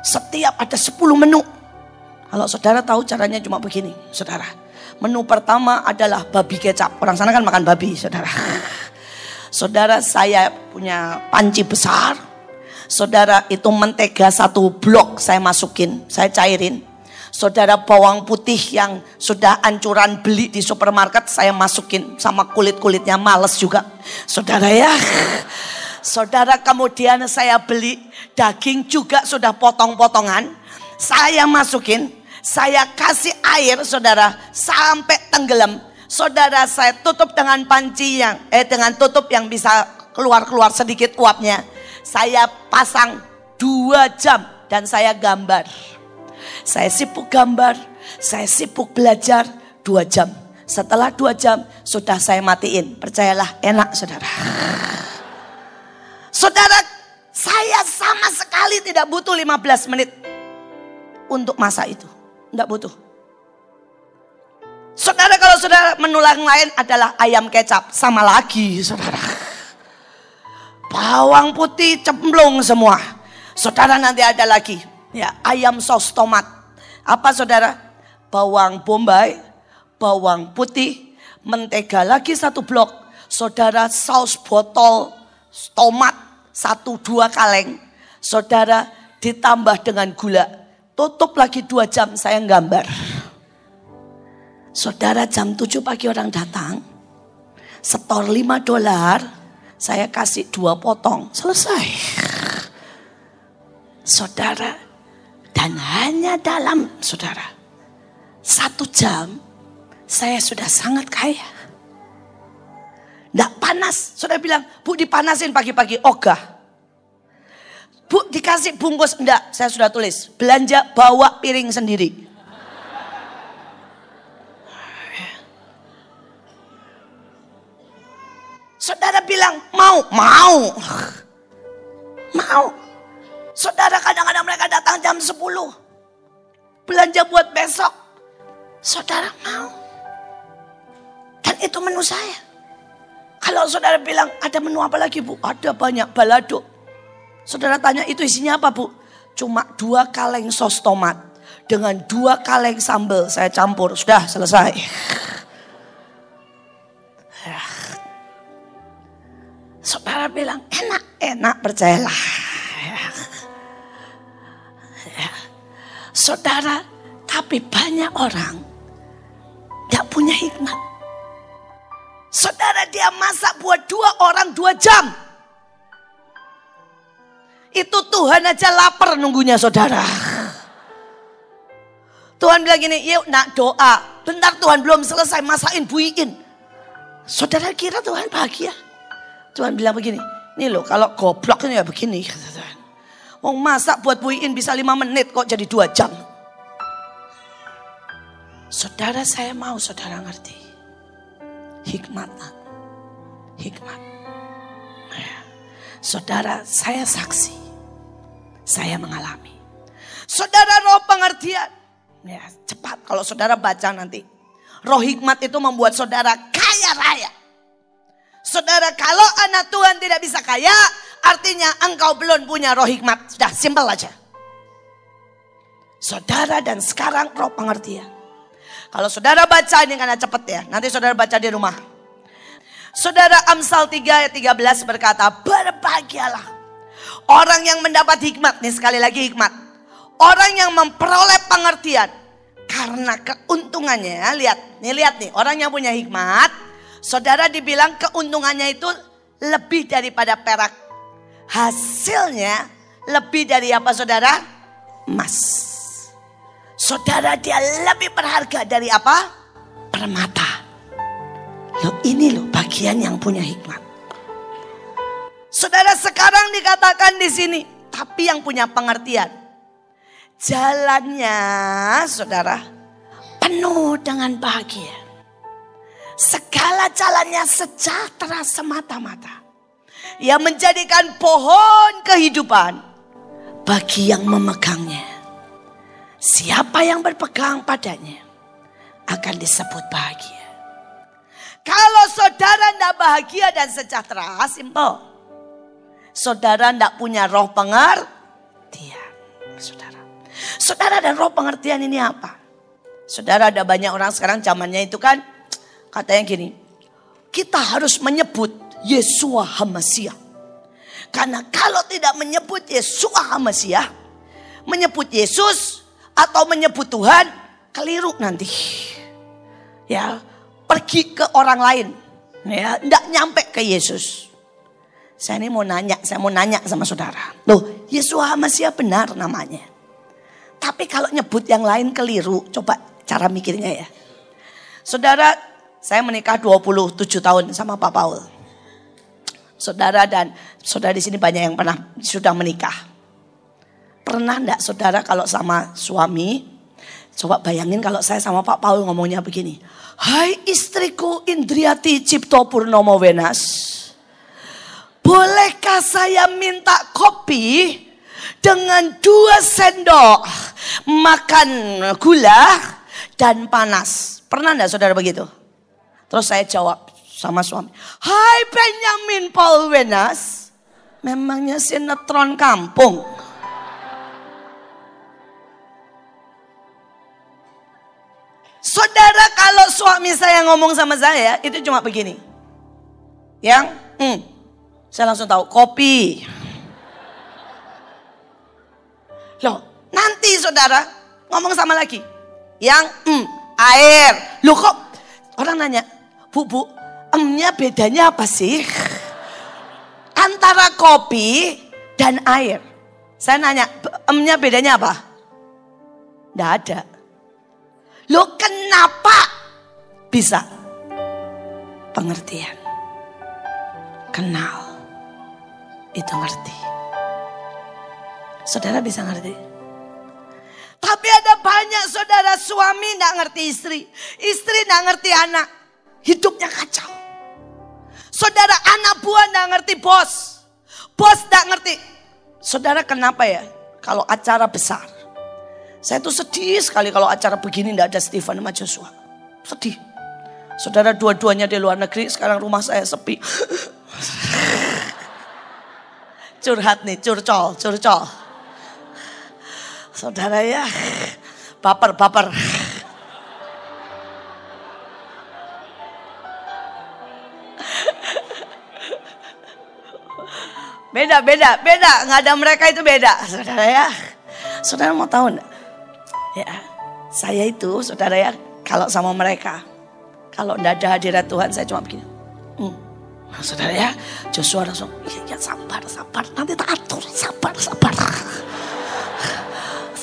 Setiap ada 10 menu. Kalau saudara tahu caranya cuma begini, saudara. Menu pertama adalah babi kecap. Orang sana kan makan babi, saudara. Saudara saya punya panci besar. Saudara itu mentega 1 blok saya masukin, saya cairin. Saudara bawang putih yang sudah ancuran beli di supermarket saya masukin sama kulit-kulitnya, males juga. Saudara ya. Saudara kemudian saya beli daging juga sudah potong-potongan. Saya masukin, saya kasih air saudara sampai tenggelam. Saudara saya tutup dengan panci yang dengan tutup yang bisa keluar-keluar sedikit uapnya. Saya pasang 2 jam dan saya gambar. Saya sibuk gambar, saya sibuk belajar 2 jam. Setelah 2 jam sudah saya matiin. Percayalah enak saudara. Saudara, saya sama sekali tidak butuh 15 menit untuk masak itu. Tidak butuh. Saudara, kalau saudara menu lain adalah ayam kecap. Sama lagi saudara. Bawang putih cemplung semua. Saudara nanti ada lagi. Ya, ayam saus tomat. Apa saudara? Bawang bombay, bawang putih, mentega lagi 1 blok. Saudara saus botol tomat 1-2 kaleng. Saudara ditambah dengan gula. Tutup lagi 2 jam saya gambar. Saudara jam 7 pagi orang datang. Setor $5. Saya kasih 2 potong. Selesai. Saudara. Dan hanya dalam saudara 1 jam saya sudah sangat kaya. Nggak panas. Saudara bilang, Bu dipanasin pagi-pagi. Ogah. Bu dikasih bungkus. Enggak, saya sudah tulis. Belanja bawa piring sendiri. Saudara bilang, mau. Saudara kadang-kadang mereka datang jam 10. Belanja buat besok. Saudara mau. Dan itu menu saya. Kalau saudara bilang, ada menu apa lagi Bu? Ada banyak, balado. Saudara tanya, itu isinya apa Bu? Cuma 2 kaleng sos tomat. Dengan 2 kaleng sambal saya campur. Sudah selesai. Saudara bilang, enak percayalah. Saudara, tapi banyak orang tidak punya hikmat. Saudara, dia masak buat 2 orang 2 jam. Itu Tuhan aja lapar nunggunya saudara. Tuhan bilang gini, yuk nak doa. Bentar Tuhan belum selesai masakin buiin. Saudara kira Tuhan bahagia? Tuhan bilang begini, nih loh kalau goblok ini ya begini. Mau masak buat buiin bisa 5 menit kok jadi 2 jam. Saudara, saya mau saudara ngerti. Hikmat. Saudara, saya saksi. Saya mengalami. Saudara, roh pengertian. Ya, cepat kalau saudara baca nanti. Roh hikmat itu membuat saudara kaya raya. Saudara, kalau anak Tuhan tidak bisa kaya, artinya engkau belum punya roh hikmat. Sudah, simpel aja. Saudara, dan sekarang roh pengertian. Kalau saudara baca ini karena cepat ya. Nanti saudara baca di rumah. Saudara, Amsal 3 ayat 13 berkata, berbahagialah orang yang mendapat hikmat. Nih sekali lagi hikmat. Orang yang memperoleh pengertian. Karena keuntungannya, lihat nih orang yang punya hikmat. Saudara, dibilang keuntungannya itu lebih daripada perak. Hasilnya lebih dari apa saudara? Emas. Saudara, dia lebih berharga dari apa? Permata. Loh, ini loh bagian yang punya hikmat. Saudara, sekarang dikatakan di sini, tapi yang punya pengertian. Jalannya saudara penuh dengan bahagia. Segala jalannya sejahtera semata-mata. Ia menjadikan pohon kehidupan bagi yang memegangnya. Siapa yang berpegang padanya akan disebut bahagia. Kalau saudara tidak bahagia dan sejahtera, simpel. Saudara tidak punya roh pengertian. Saudara, dan roh pengertian ini apa? Saudara, ada banyak orang sekarang zamannya itu kan katanya gini, kita harus menyebut Yeshua HaMasiah. Karena kalau tidak menyebut Yeshua HaMasiah, menyebut Yesus atau menyebut Tuhan, keliru nanti. Ya, pergi ke orang lain. Ya, enggak nyampe ke Yesus. Saya mau nanya sama saudara. Loh, Yeshua HaMasiah benar namanya. Tapi kalau nyebut yang lain keliru, coba cara mikirnya ya. Saudara, saya menikah 27 tahun sama Pak Paul. Saudara dan saudara di sini banyak yang pernah sudah menikah. Pernah enggak saudara kalau sama suami, coba bayangin kalau saya sama Pak Paul ngomongnya begini. Hai istriku Indriati Cipto Purnomo Wenas. Bolehkah saya minta kopi dengan 2 sendok makan gula dan panas? Pernah enggak saudara begitu? Terus saya jawab sama suami. Hai Benjamin Paul Wenas. Memangnya sinetron kampung. Saudara, kalau suami saya ngomong sama saya, itu cuma begini. Yang, saya langsung tahu, kopi. Loh, nanti saudara ngomong sama lagi. Yang, air. Loh kok, orang nanya, Bu, emnya bedanya apa sih? Antara kopi dan air. Saya nanya, emnya bedanya apa? Nggak ada. Loh kenapa bisa? Pengertian. Kenal. Itu ngerti. Saudara bisa ngerti? Tapi ada banyak saudara suami gak ngerti istri. Istri gak ngerti anak. Hidupnya kacau. Saudara anak buah gak ngerti bos. Bos gak ngerti. Saudara kenapa ya? Kalau acara besar. Saya tuh sedih sekali kalau acara begini gak ada Stephen sama Joshua. Sedih. Saudara dua-duanya di luar negeri. Sekarang rumah saya sepi. Curhat nih, curcol. Saudara ya, baper. Beda. Nggak ada mereka itu beda, saudara ya. Saudara mau tahu enggak? Ya, saya itu, saudara ya, kalau sama mereka, kalau enggak ada hadirat Tuhan, saya cuma begini. Saudara ya, Joshua langsung, ya sabar, nanti tak atur, sabar.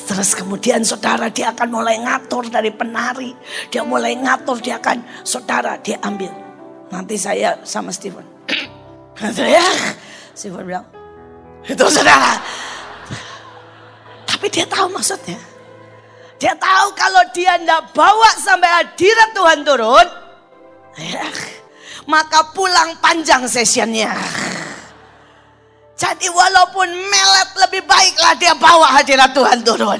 Terus kemudian saudara dia akan mulai ngatur dari penari. Dia mulai ngatur, dia akan, saudara dia ambil. Nanti saya sama Stephen. Ya, Stephen bilang, itu saudara. Tapi dia tahu maksudnya. Dia tahu kalau dia tidak bawa sampai hadirat Tuhan turun. Ya, maka pulang panjang sessionnya. Jadi walaupun melet lebih baiklah dia bawa hadirat Tuhan turun.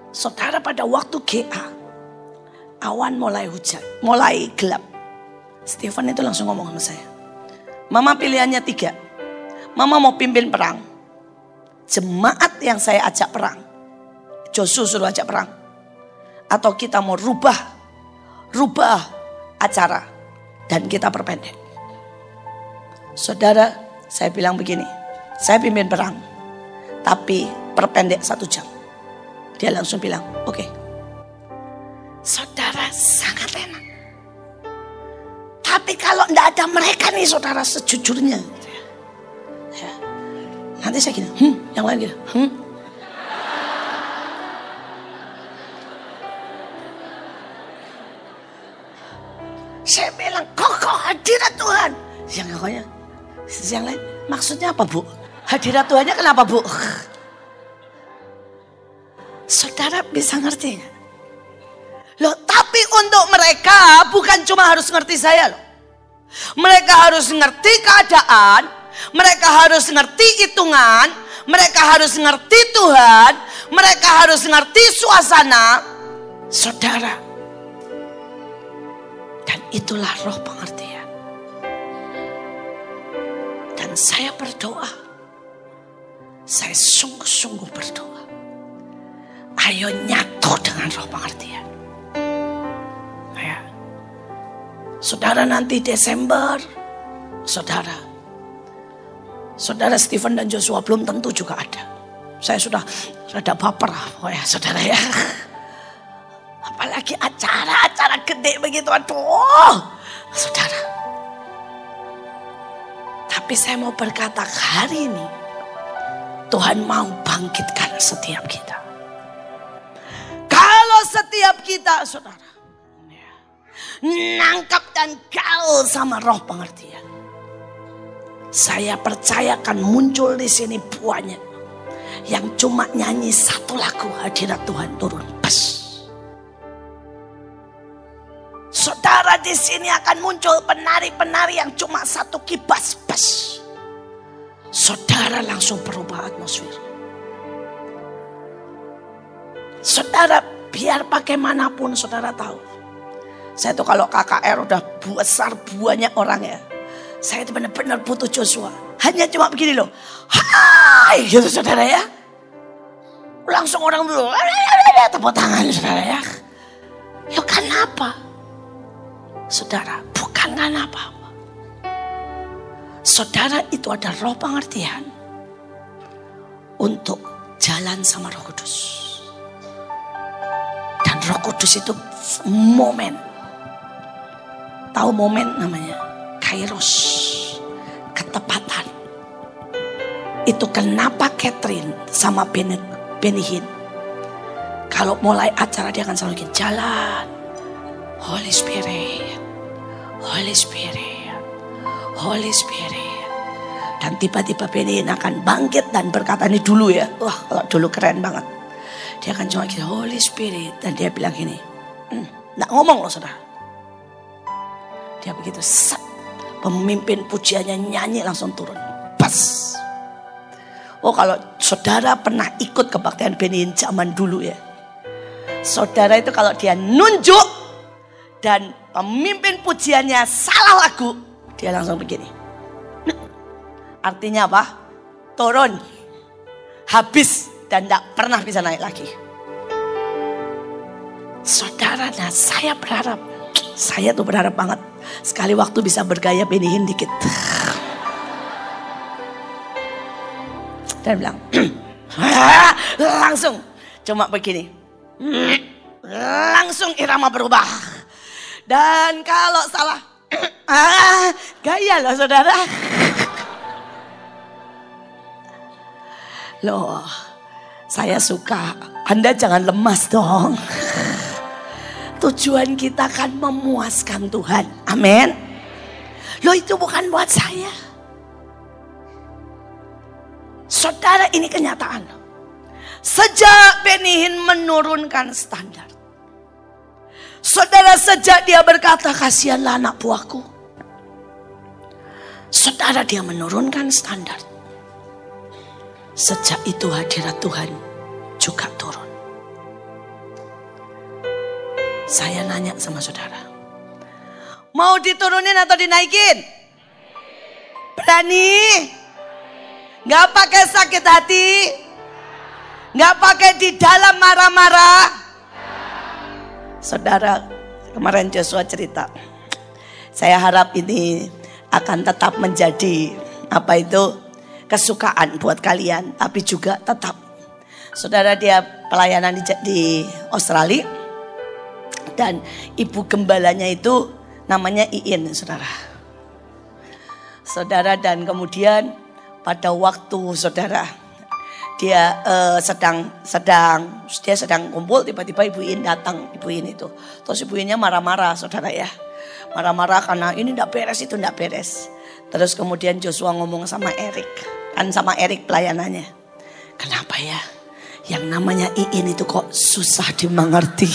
Saudara pada waktu GA, awan mulai hujan, mulai gelap. Stephen itu langsung ngomong sama saya. Mama pilihannya 3. Mama mau pimpin perang. Jemaat yang saya ajak perang. Joshua suruh ajak perang. Atau kita mau rubah acara dan kita perpendek. Saudara, saya bilang begini, saya pimpin perang, tapi perpendek 1 jam. Dia langsung bilang, oke. Saudara sangat enak. Tapi kalau enggak ada mereka nih saudara sejujurnya. Ya. Nanti saya gini, yang lain gitu, Saya bilang, kokoh hadirat Tuhan. Yang kokohnya, yang lain, maksudnya apa bu? Hadirat Tuhannya kenapa bu? Saudara bisa ngerti gak? Loh tapi untuk mereka bukan cuma harus ngerti saya loh. Mereka harus ngerti keadaan. Mereka harus ngerti hitungan. Mereka harus ngerti Tuhan. Mereka harus ngerti suasana. Saudara. Dan itulah roh pengertian. Dan saya berdoa. Saya sungguh-sungguh berdoa. Ayo nyatu dengan roh pengertian. Ya. Saudara nanti Desember. Saudara Stephen dan Joshua belum tentu juga ada. Saya sudah baper. Oh ya saudara ya. Apalagi acara gede begitu. Aduh. Saudara. Tapi saya mau berkata hari ini. Tuhan mau bangkitkan setiap kita. Kalau setiap kita saudara. Nangkap dan gaul sama roh pengertian. Saya percaya akan muncul di sini buahnya. Yang cuma nyanyi 1 lagu hadirat Tuhan turun. Bes. Saudara di sini akan muncul penari-penari yang cuma 1 kibas. Bes. Saudara langsung berubah atmosfer. Saudara biar bagaimanapun saudara tahu. Saya tuh kalau KKR udah besar banyak orang ya. Saya itu benar-benar butuh Joshua. Hanya cuma begini loh. Hai gitu saudara ya. Langsung orang dulu. Tepuk tangan saudara ya. Ya kenapa? Saudara bukan karena apa-apa. Saudara itu ada roh pengertian. Untuk jalan sama Roh Kudus. Dan Roh Kudus itu momen. Tahu momen namanya? Kairos. Ketepatan. Itu kenapa Catherine sama Benihin Kalau mulai acara dia akan selalu gini, jalan. Holy Spirit, Holy Spirit, Holy Spirit. Dan tiba-tiba Benihin akan bangkit dan berkata, ini dulu ya. Wah, kalau dulu keren banget. Dia akan cuma gitu, Holy Spirit. Dan dia bilang gini, nggak ngomong loh saudara. Dia begitu, set. Pemimpin pujiannya nyanyi langsung turun. Pas. Oh, kalau saudara pernah ikut kebaktian Benihin zaman dulu ya. Saudara itu kalau dia nunjuk dan pemimpin pujiannya salah lagu, dia langsung begini. Artinya apa? Turun. Habis dan tidak pernah bisa naik lagi. Saudara, nah saya tuh berharap banget sekali waktu bisa bergaya Benihin dikit. Dan bilang, langsung cuma begini. Langsung irama berubah. Dan kalau salah, gaya loh saudara. Loh, saya suka. Anda jangan lemas dong. Tujuan kita kan memuaskan Tuhan. Amin. Loh, itu bukan buat saya. Saudara, ini kenyataan. Sejak Benihin menurunkan standar. Saudara, sejak dia berkata, kasihanlah anak buahku. Saudara, dia menurunkan standar. Sejak itu hadirat Tuhan juga turun. Saya nanya sama saudara, mau diturunin atau dinaikin? Berani? Gak pakai sakit hati? Gak pakai di dalam marah-marah? Saudara, kemarin Joshua cerita, saya harap ini akan tetap menjadi kesukaan buat kalian, tapi juga tetap. Saudara, dia pelayanan di Australia. Dan ibu gembalanya itu namanya Iin, saudara. Saudara, dan kemudian pada waktu saudara dia sedang kumpul, tiba-tiba Ibu Iin datang, Ibu Iin itu. Terus Ibu Iinnya marah-marah, saudara ya. Marah-marah karena ini enggak beres, itu enggak beres. Terus kemudian Joshua ngomong sama Erik, kan sama Erik pelayanannya. Kenapa ya? Yang namanya Iin itu kok susah dimengerti.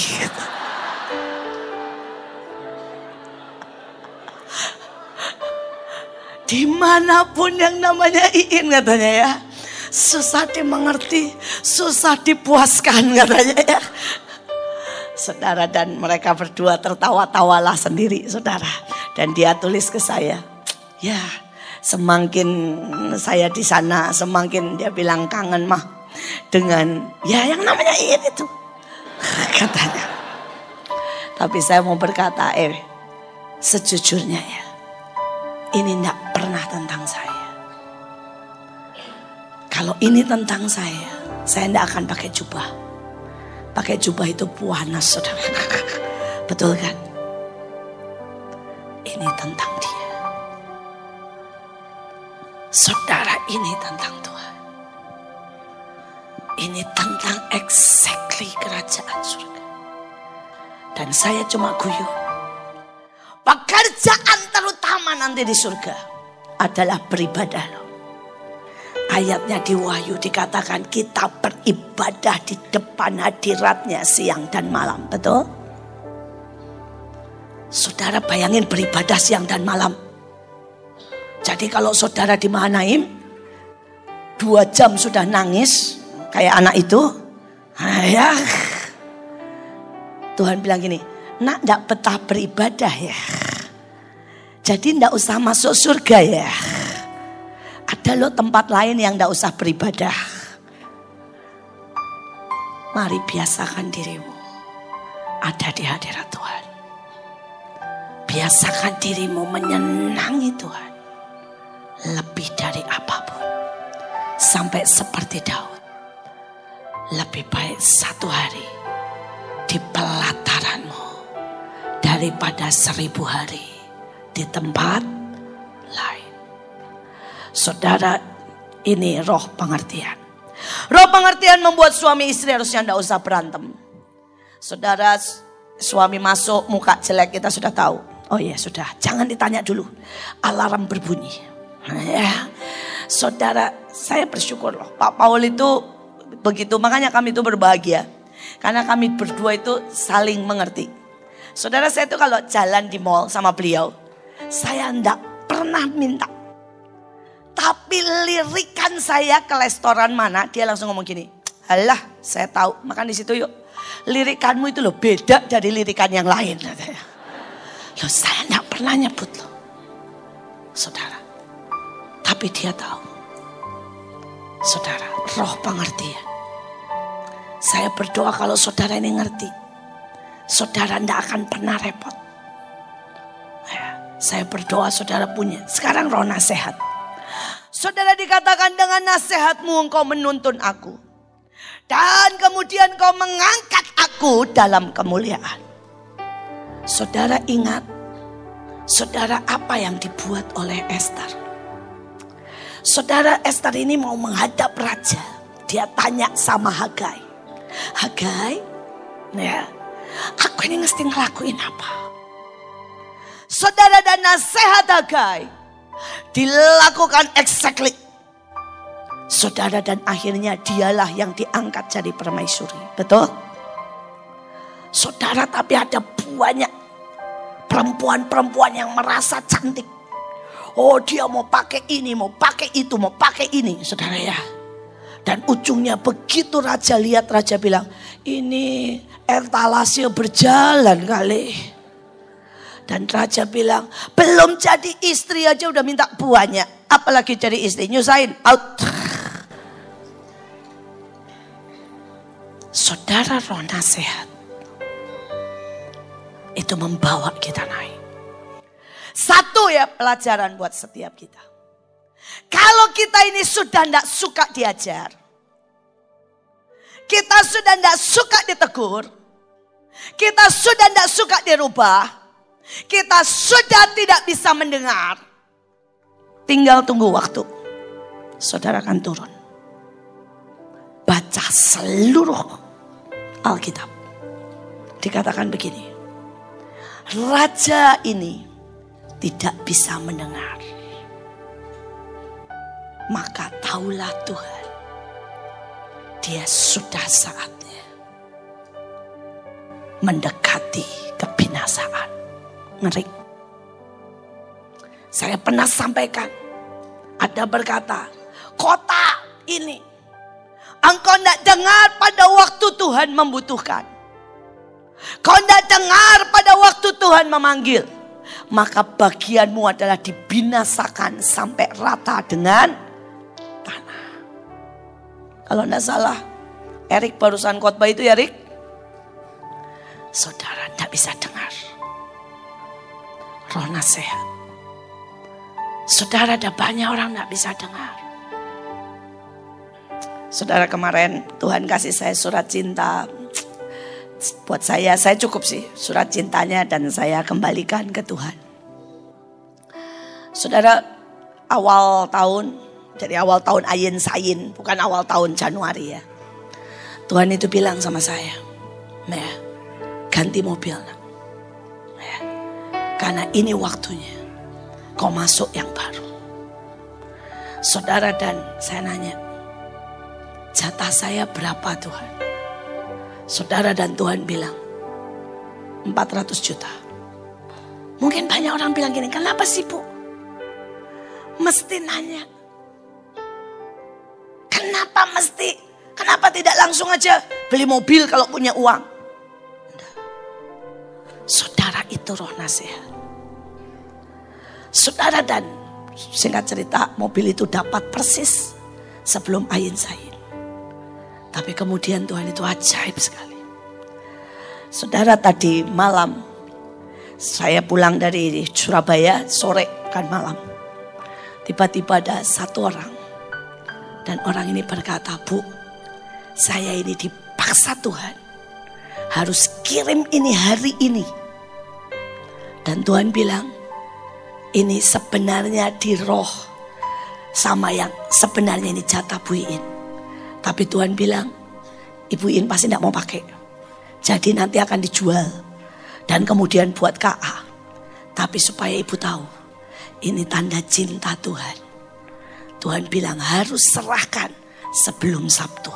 Dimanapun yang namanya Iin katanya ya, susah dimengerti, susah dipuaskan katanya ya. Saudara, dan mereka berdua tertawa-tawalah sendiri saudara. Dan dia tulis ke saya, ya semakin saya di sana semakin dia bilang kangen mah dengan ya yang namanya Iin itu katanya. Tapi saya mau berkata sejujurnya ya, ini tidak pernah tentang saya. Kalau ini tentang saya tidak akan pakai jubah. Pakai jubah itu puanas saudara. Betul kan? Ini tentang dia. Saudara, ini tentang Tuhan. Ini tentang exactly kerajaan surga. Dan saya cuma guyon. Pekerjaan terutama nanti di surga adalah beribadah loh. Ayatnya di Wahyu dikatakan kita beribadah di depan hadiratnya siang dan malam. Betul? Saudara bayangin beribadah siang dan malam. Jadi kalau saudara di Mahanaim 2 jam sudah nangis kayak anak itu. Ya. Tuhan bilang gini, nak gak betah beribadah ya. Jadi gak usah masuk surga ya. Ada loh tempat lain yang gak usah beribadah. Mari biasakan dirimu ada di hadirat Tuhan. Biasakan dirimu menyenangi Tuhan lebih dari apapun. Sampai seperti Daud, lebih baik 1 hari di pelataranmu daripada 1000 hari di tempat lain. Saudara, ini roh pengertian. Roh pengertian membuat suami istri harusnya tidak usah berantem. Saudara, suami masuk muka jelek kita sudah tahu. Oh iya sudah, jangan ditanya dulu. Alarm berbunyi. Ya. Saudara, saya bersyukur loh. Pak Paul itu begitu, makanya kami itu berbahagia. Karena kami berdua itu saling mengerti. Saudara, saya itu kalau jalan di mall sama beliau, saya enggak pernah minta. Tapi lirikan saya ke restoran mana, dia langsung ngomong gini. Alah, saya tahu, makan di situ yuk. Lirikanmu itu loh beda dari lirikan yang lain. Loh, saya enggak pernah nyebut loh. Saudara. Tapi dia tahu. Saudara, roh pengertian. Saya berdoa kalau saudara ini ngerti. Saudara tidak akan pernah repot. Ya, saya berdoa saudara punya. Sekarang roh nasihat. Saudara dikatakan dengan nasihatmu engkau menuntun aku. Dan kemudian kau mengangkat aku dalam kemuliaan. Saudara ingat. Saudara apa yang dibuat oleh Esther. Saudara, Esther ini mau menghadap raja. Dia tanya sama Hagai. Hagai, ya, aku ini mesti ngelakuin apa? Saudara, dan nasihat Hagai dilakukan exactly. Saudara, dan akhirnya dialah yang diangkat jadi permaisuri. Betul? Saudara, tapi ada banyak perempuan-perempuan yang merasa cantik. Oh, dia mau pakai ini, mau pakai itu, mau pakai ini. Saudara ya. Dan ujungnya begitu raja lihat, raja bilang, ini etalasnya berjalan kali. Dan raja bilang, belum jadi istri aja udah minta banyak. Apalagi jadi istri, nyusahin, out. Saudara, roh nasihat itu membawa kita naik. Satu ya pelajaran buat setiap kita. Kalau kita ini sudah tidak suka diajar. Kita sudah tidak suka ditegur. Kita sudah tidak suka dirubah. Kita sudah tidak bisa mendengar. Tinggal tunggu waktu. Saudara akan turun. Baca seluruh Alkitab. Dikatakan begini. Raja ini tidak bisa mendengar. Maka taulah Tuhan, dia sudah saatnya mendekati kebinasaan. Ngeri. Saya pernah sampaikan, ada berkata, kota ini engkau tidak dengar pada waktu Tuhan membutuhkan. Kau tidak dengar pada waktu Tuhan memanggil. Maka bagianmu adalah dibinasakan sampai rata dengan tanah. Kalau tidak salah, Erik barusan khotbah itu ya, Erik. Saudara tidak bisa dengar. Roh nasihat. Saudara, ada banyak orang tidak bisa dengar. Saudara, kemarin Tuhan kasih saya surat cinta. Buat saya cukup sih surat cintanya dan saya kembalikan ke Tuhan. Saudara, awal tahun, jadi awal tahun Ayin Sayin, bukan awal tahun Januari ya. Tuhan itu bilang sama saya, nah, ganti mobil nak. Nah, karena ini waktunya kau masuk yang baru. Saudara, dan saya nanya, jatah saya berapa Tuhan? Saudara, dan Tuhan bilang 400 juta. Mungkin banyak orang bilang gini, kenapa sih Bu? Mesti nanya. Kenapa tidak langsung aja beli mobil kalau punya uang? Enggak. Saudara, itu roh nasihat. Saudara, dan singkat cerita mobil itu dapat persis sebelum Ayin Sayin. Tapi kemudian Tuhan itu ajaib sekali. Saudara, tadi malam saya pulang dari Surabaya, sore kan malam. Tiba-tiba ada satu orang. Dan orang ini berkata, Bu, saya ini dipaksa Tuhan. Harus kirim ini hari ini. Dan Tuhan bilang, ini sebenarnya di roh sama yang sebenarnya ini jatah Bu Iin. Tapi Tuhan bilang, Ibu In pasti tidak mau pakai. Jadi nanti akan dijual. Dan kemudian buat KA. Tapi supaya ibu tahu, ini tanda cinta Tuhan. Tuhan bilang harus serahkan sebelum Sabtu.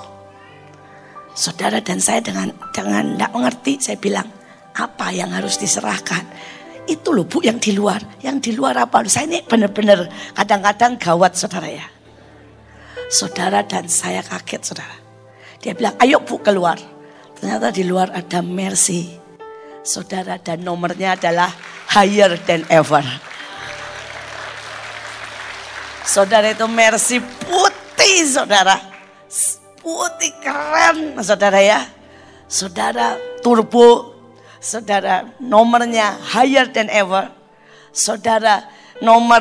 Saudara dan saya dengan tidak mengerti, saya bilang, apa yang harus diserahkan? Itu loh Bu yang di luar. Yang di luar apa? Saya ini benar-benar kadang-kadang gawat saudara ya. Saudara dan saya kaget saudara. Dia bilang, ayo Bu keluar. Ternyata di luar ada Mercy. Saudara, dan nomornya adalah higher than ever. Saudara, itu Mercy putih saudara. Putih keren saudara ya. Saudara turbo. Saudara nomornya higher than ever. Saudara nomor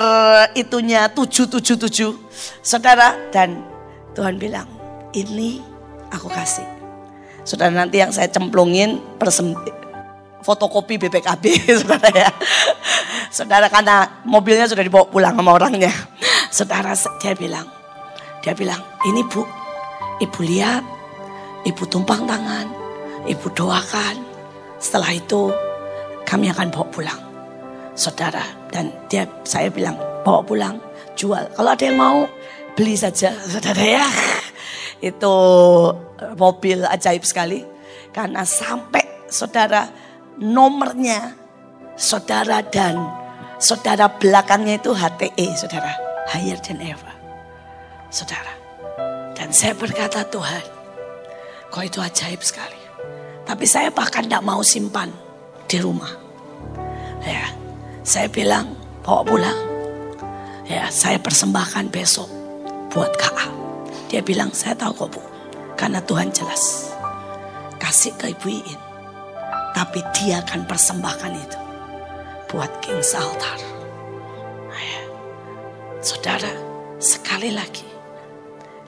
itunya 777. Saudara, dan Tuhan bilang, ini aku kasih. Saudara, nanti yang saya cemplungin fotokopi BPKB saudara ya. Saudara, karena mobilnya sudah dibawa pulang sama orangnya. Saudara, dia bilang, ini Bu, Ibu lihat, Ibu tumpang tangan, Ibu doakan. Setelah itu kami akan bawa pulang. Saudara, dan saya bilang, bawa pulang, jual. Kalau ada yang mau, beli saja saudara ya. Itu mobil ajaib sekali. Karena sampai saudara nomornya saudara dan saudara belakangnya itu HTE saudara. Higher than ever. Saudara. Dan saya berkata, Tuhan, kau itu ajaib sekali. Tapi saya bahkan tidak mau simpan di rumah. Ya, saya bilang bawa pulang. Ya, saya persembahkan besok buat KA. Dia bilang, saya tahu kok Bu. Karena Tuhan jelas. Kasih ke Ibu Iin. Tapi dia akan persembahkan itu. Buat King's Altar. Ya. Saudara, sekali lagi.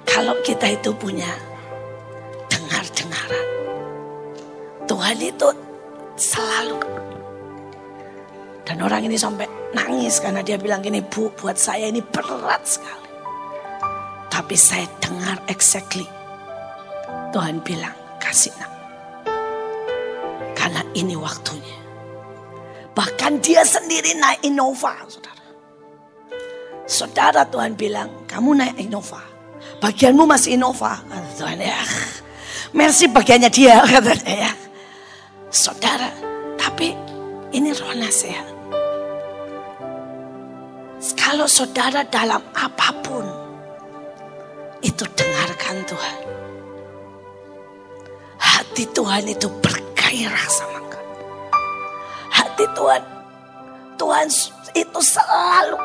Kalau kita itu punya dengar-dengaran. Tuhan itu selalu. Dan orang ini sampai nangis. Karena dia bilang gini, Bu, buat saya ini berat sekali. Tapi saya dengar exactly. Tuhan bilang, kasih nak. Karena ini waktunya. Bahkan dia sendiri naik Innova, saudara. Saudara, Tuhan bilang, kamu naik Innova. Bagianmu masih Innova. Kata Tuhan ya. Mercy bagiannya dia, kata dia. Saudara, tapi ini roh nasihat. Kalau saudara dalam apapun, itu dengarkan Tuhan. Hati Tuhan itu bergairah sama kau. Hati Tuhan itu selalu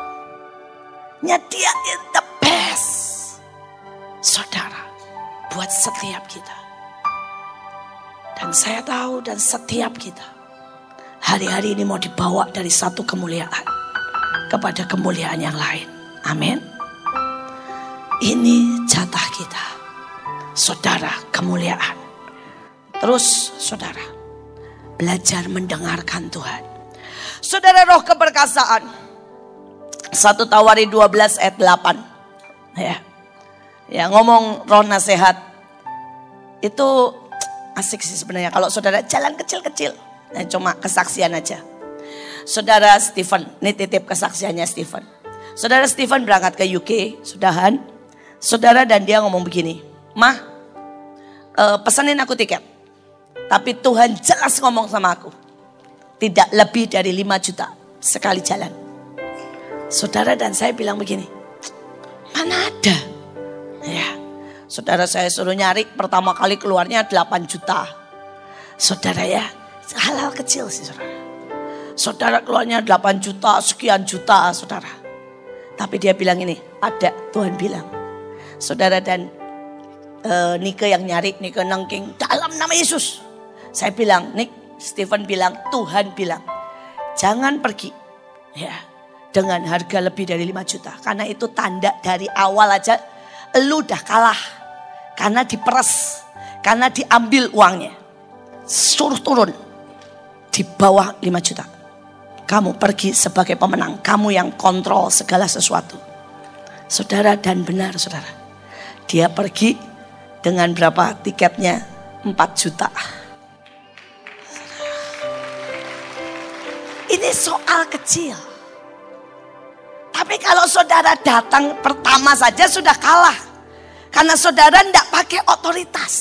nyediain the best. Saudara, buat setiap kita. Dan saya tahu dan setiap kita. Hari-hari ini mau dibawa dari satu kemuliaan kepada kemuliaan yang lain. Amin. Ini jatah kita. Saudara, kemuliaan. Terus saudara, belajar mendengarkan Tuhan. Saudara, roh keperkasaan. 1 Tawari 12 ayat 8. Ya, ngomong roh nasihat. Itu asik sih sebenarnya. Kalau saudara jalan kecil-kecil. Nah, cuma kesaksian aja. Saudara Stephen, ini titip kesaksiannya Stephen. Saudara Stephen berangkat ke UK, sudahan. Saudara, dan dia ngomong begini, Mah, pesanin aku tiket. Tapi Tuhan jelas ngomong sama aku. Tidak lebih dari 5 juta sekali jalan. Saudara, dan saya bilang begini, mana ada? Ya, saudara, saya suruh nyari, pertama kali keluarnya 8 juta. Saudara ya, hal-hal kecil sih saudara. Saudara keluarnya 8 juta, sekian juta saudara. Tapi dia bilang ini, ada, Tuhan bilang. Saudara, dan Nike yang nyari, Nike nengking dalam nama Yesus. Saya bilang, Stephen bilang, Tuhan bilang, jangan pergi ya dengan harga lebih dari 5 juta. Karena itu tanda dari awal aja lu udah kalah. Karena diperes, karena diambil uangnya. Suruh turun di bawah 5 juta. Kamu pergi sebagai pemenang, kamu yang kontrol segala sesuatu. Saudara, dan benar saudara. Dia pergi dengan berapa tiketnya? 4 juta. Ini soal kecil. Tapi kalau saudara datang pertama saja sudah kalah. Karena saudara tidak pakai otoritas.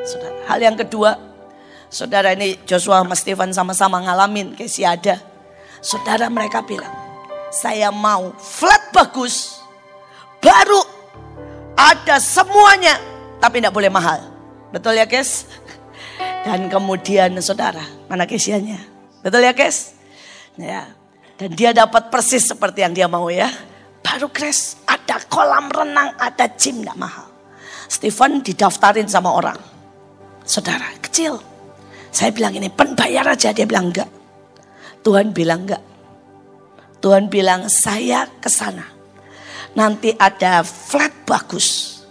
Saudara, hal yang kedua, saudara ini Joshua sama Stephen sama-sama ngalamin kayak si ada. Saudara mereka bilang, saya mau flat bagus, baru ada semuanya, tapi tidak boleh mahal. Betul ya guys? Dan kemudian saudara, mana kesiannya? Betul ya guys? Ya. Dan dia dapat persis seperti yang dia mau ya. Baru crash, ada kolam renang, ada gym, tidak mahal. Stephen didaftarin sama orang. Saudara, kecil. Saya bilang ini, bayar aja. Dia bilang enggak. Tuhan bilang enggak. Tuhan bilang saya ke sana. Nanti ada flat bagus.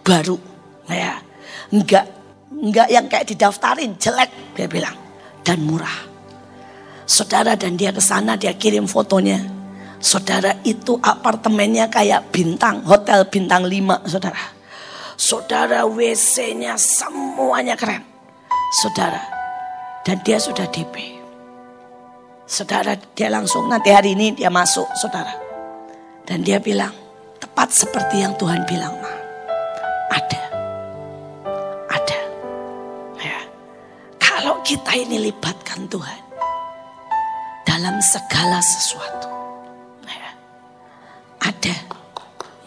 Baru. Ya. Enggak yang kayak didaftarin, jelek. Dia bilang. Dan murah. Saudara, dan dia ke sana, dia kirim fotonya. Saudara, itu apartemennya kayak bintang, hotel bintang 5, saudara. Saudara, WC-nya semuanya keren. Saudara, dan dia sudah DP. Saudara, dia langsung nanti hari ini dia masuk, saudara. Dan dia bilang, tepat seperti yang Tuhan bilang, Ma. Ada. Ya. Kalau kita ini libatkan Tuhan dalam segala sesuatu, ya. Ada.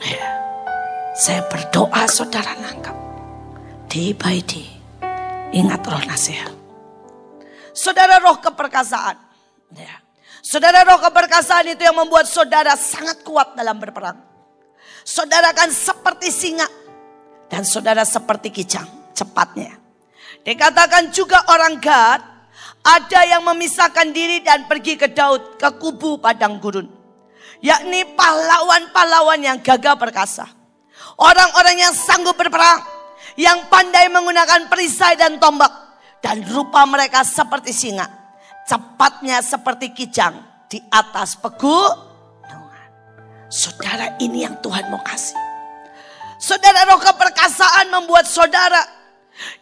Ya. Saya berdoa saudara nangkap. Day by day. Ingat roh nasihat. Saudara, roh keperkasaan. Ya. Saudara, roh keperkasaan itu yang membuat saudara sangat kuat dalam berperang. Saudara kan seperti singa. Dan saudara seperti kijang. Cepatnya. Dikatakan juga orang Gad. Ada yang memisahkan diri dan pergi ke Daud. Ke kubu padang gurun. Yakni pahlawan-pahlawan yang gagah perkasa. Orang-orang yang sanggup berperang. Yang pandai menggunakan perisai dan tombak. Dan rupa mereka seperti singa. Cepatnya seperti kijang. Di atas pegunungan. Saudara, ini yang Tuhan mau kasih. Saudara, roh keperkasaan membuat saudara.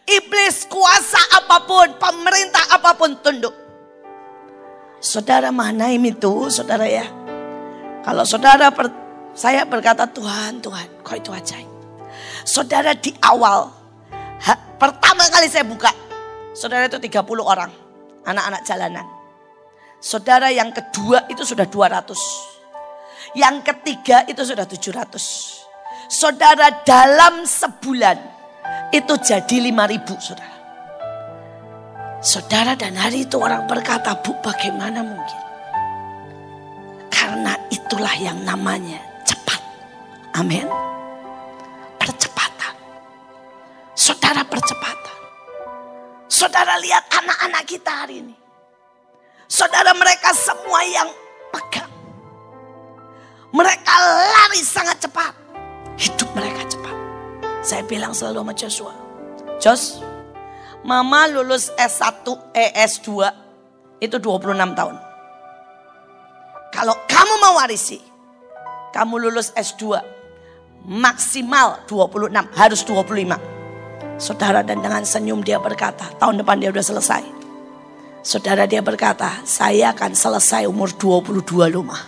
Iblis kuasa apapun. Pemerintah apapun tunduk. Saudara, Mahanaim itu saudara ya. Kalau saudara saya berkata Tuhan kau itu ajaib. Saudara, di awal pertama kali saya buka, saudara itu 30 orang anak-anak jalanan. Saudara, yang kedua itu sudah 200. Yang ketiga itu sudah 700. Saudara, dalam sebulan itu jadi 5.000 saudara. Saudara, dan hari itu orang berkata, Bu, bagaimana mungkin? Karena itulah yang namanya cepat. Amin. Percepatan. Saudara, percepatan. Saudara, lihat anak-anak kita hari ini. Saudara, mereka semua yang pegang. Mereka lari sangat cepat. Hidup mereka cepat. Saya bilang selalu sama Joshua. Jos, Mama lulus S1, S2 itu 26 tahun. Kalau kamu mau warisi, kamu lulus S2 maksimal 26, harus 25. Saudara, dan dengan senyum dia berkata, tahun depan dia udah selesai. Saudara, dia berkata, saya akan selesai umur 22 loh, Ma.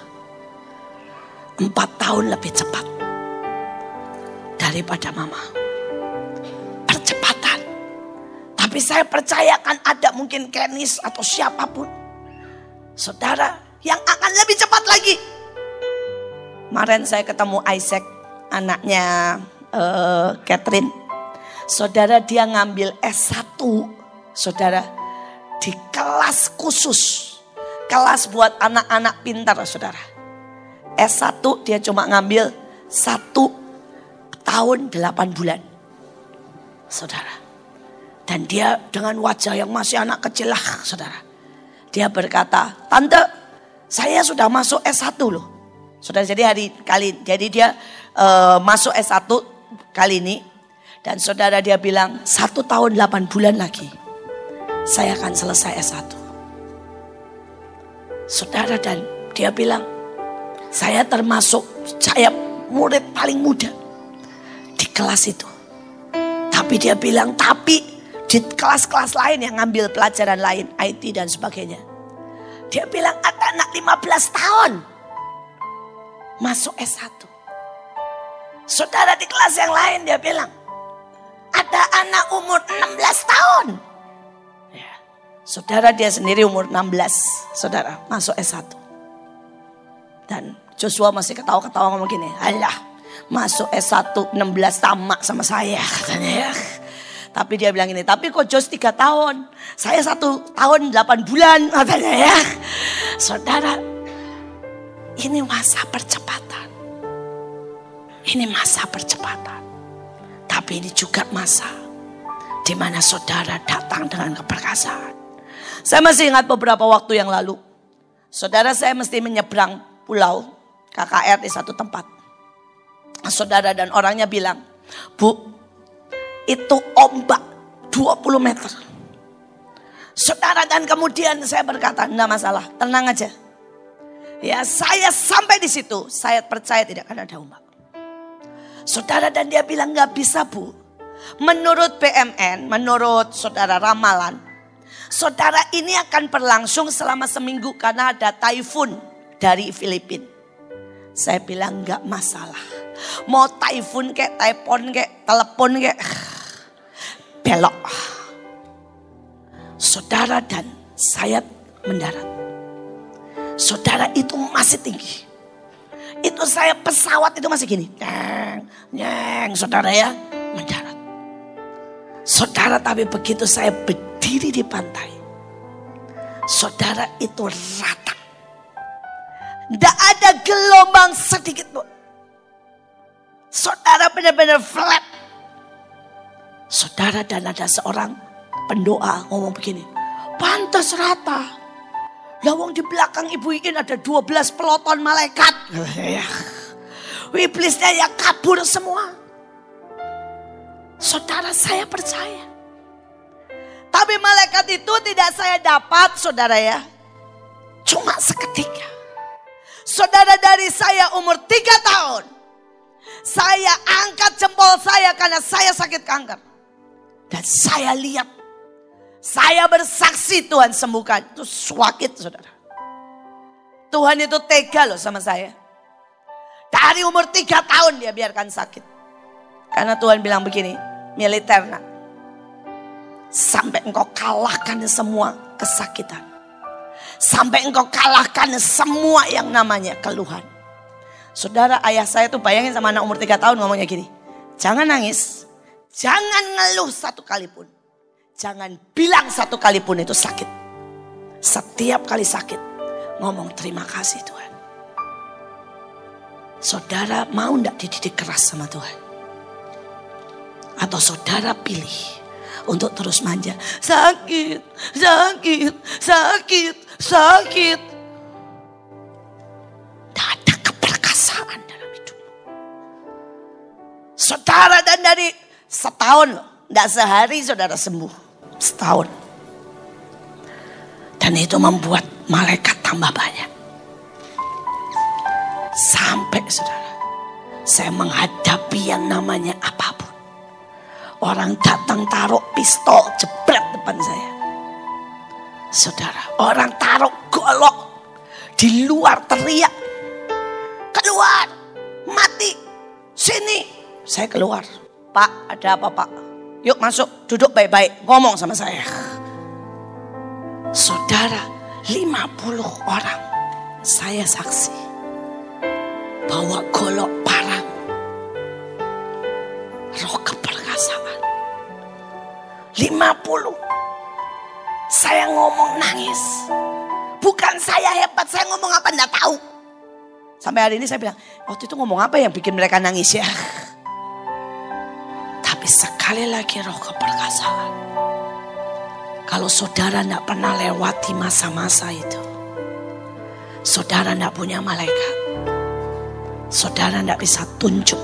4 tahun lebih cepat daripada Mama. Percepatan. Tapi saya percayakan ada mungkin Kenis atau siapapun. Saudara, yang akan lebih cepat lagi. Kemarin saya ketemu Isaac, anaknya Catherine. Saudara, dia ngambil S1. Saudara, di kelas khusus. Kelas buat anak-anak pintar, saudara. S1 dia cuma ngambil 1 tahun 8 bulan. Saudara. Dan dia dengan wajah yang masih anak kecil lah, saudara. Dia berkata, Tante, saya sudah masuk S1 loh. Saudara, jadi dia masuk S1 kali ini. Dan saudara, dia bilang 1 tahun 8 bulan lagi saya akan selesai S1. Saudara, dan dia bilang saya murid paling muda di kelas itu. Tapi dia bilang, tapi di kelas-kelas lain yang ngambil pelajaran lain, IT dan sebagainya, Dia bilang ada anak 15 tahun masuk S1. Saudara di kelas yang lain dia bilang ada anak umur 16 tahun. Ya. Saudara dia sendiri umur 16, saudara masuk S1. Dan Joshua masih ketawa-ketawa ngomong gini, alah masuk S1 16 sama saya katanya ya. Tapi dia bilang ini, tapi kok Jos 3 tahun, saya 1 tahun 8 bulan katanya ya. Saudara, ini masa percepatan. Ini masa percepatan. Tapi ini juga masa di mana saudara datang dengan keperkasaan. Saya masih ingat beberapa waktu yang lalu, saudara saya mesti menyeberang pulau KKR di satu tempat. Saudara dan orangnya bilang, Bu, itu ombak 20 meter. Saudara, dan kemudian saya berkata, enggak masalah, tenang aja. Ya saya sampai di situ, saya percaya tidak akan ada ombak. Saudara, dan dia bilang enggak bisa Bu. Menurut PMN, menurut saudara ramalan, saudara ini akan berlangsung selama seminggu karena ada taifun dari Filipina. Saya bilang enggak masalah. Mau taifun kayak taipon kayak telepon kayak belok. Saudara, dan saya mendarat. Saudara, itu masih tinggi. Itu saya pesawat itu masih gini. Nyeng, saudara ya, mendarat. Saudara, tapi begitu saya berdiri di pantai, saudara, itu rata. Tidak ada gelombang sedikit pun. Saudara benar-benar flat. Saudara, dan ada seorang pendoa ngomong begini, pantas rata. Lawang di belakang Ibu Iin ada 12 peloton malaikat. Iblisnya ya kabur semua. Saudara, saya percaya. Tapi malaikat itu tidak saya dapat, saudara ya. Cuma seketika. Saudara, dari saya umur 3 tahun. Saya angkat jempol saya karena saya sakit kanker. Dan saya lihat. Saya bersaksi Tuhan sembuhkan. Itu sakit, saudara. Tuhan itu tega loh sama saya. Dari umur 3 tahun dia biarkan sakit. Karena Tuhan bilang begini, militer nak. Sampai engkau kalahkan semua kesakitan. Sampai engkau kalahkan semua yang namanya keluhan. Saudara, ayah saya tuh bayangin sama anak umur 3 tahun ngomongnya gini. Jangan nangis. Jangan ngeluh satu kali pun. Jangan bilang satu kali pun itu sakit. Setiap kali sakit, ngomong terima kasih Tuhan. Saudara mau enggak dididik keras sama Tuhan? Atau saudara pilih untuk terus manja? Sakit, sakit, sakit, sakit. Tidak ada keperkasaan dalam hidupmu. Saudara, dan dari setahun loh. Tidak sehari saudara sembuh. Setahun. Dan itu membuat malaikat tambah banyak. Sampai saudara, saya menghadapi yang namanya apapun. Orang datang taruh pistol jebret depan saya. Saudara, orang taruh golok di luar teriak. Keluar, mati, sini. Saya keluar. Pak, ada apa Pak? Yuk masuk, duduk baik-baik, ngomong sama saya. Saudara, 50 orang saya saksi. Bawa golok parang. Roh keperkasaan. 50. Saya ngomong nangis. Bukan saya hebat, saya ngomong apa enggak tahu. Sampai hari ini saya bilang, waktu itu ngomong apa yang bikin mereka nangis ya? Tapi sekali lagi roh keperkasaan. Kalau saudara tidak pernah lewati masa-masa itu. Saudara tidak punya malaikat. Saudara tidak bisa tunjuk.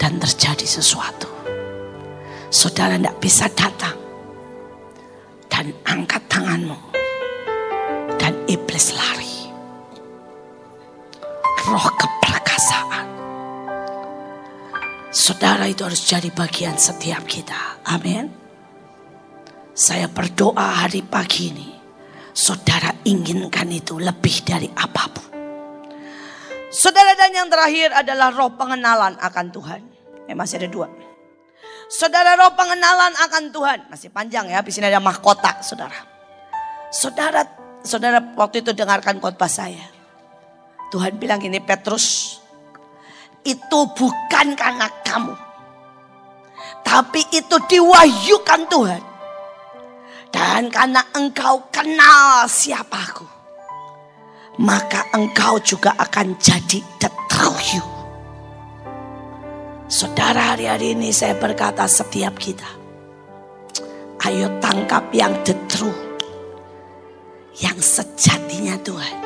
Dan terjadi sesuatu. Saudara tidak bisa datang. Dan angkat tanganmu. Dan iblis lari. Roh keperkasaan. Saudara, itu harus jadi bagian setiap kita. Amin. Saya berdoa hari pagi ini. saudara inginkan itu lebih dari apapun. Saudara, dan yang terakhir adalah roh pengenalan akan Tuhan. Masih ada 2. Saudara, roh pengenalan akan Tuhan. Masih panjang ya, di sini ada mahkota, saudara. Saudara waktu itu dengarkan khotbah saya. Tuhan bilang gini, Petrus, itu bukan karena kamu, tapi itu diwahyukan Tuhan. Dan karena engkau kenal siapa aku, maka engkau juga akan jadi the true you. Saudara, hari ini saya berkata setiap kita, ayo tangkap yang the true, yang sejatinya Tuhan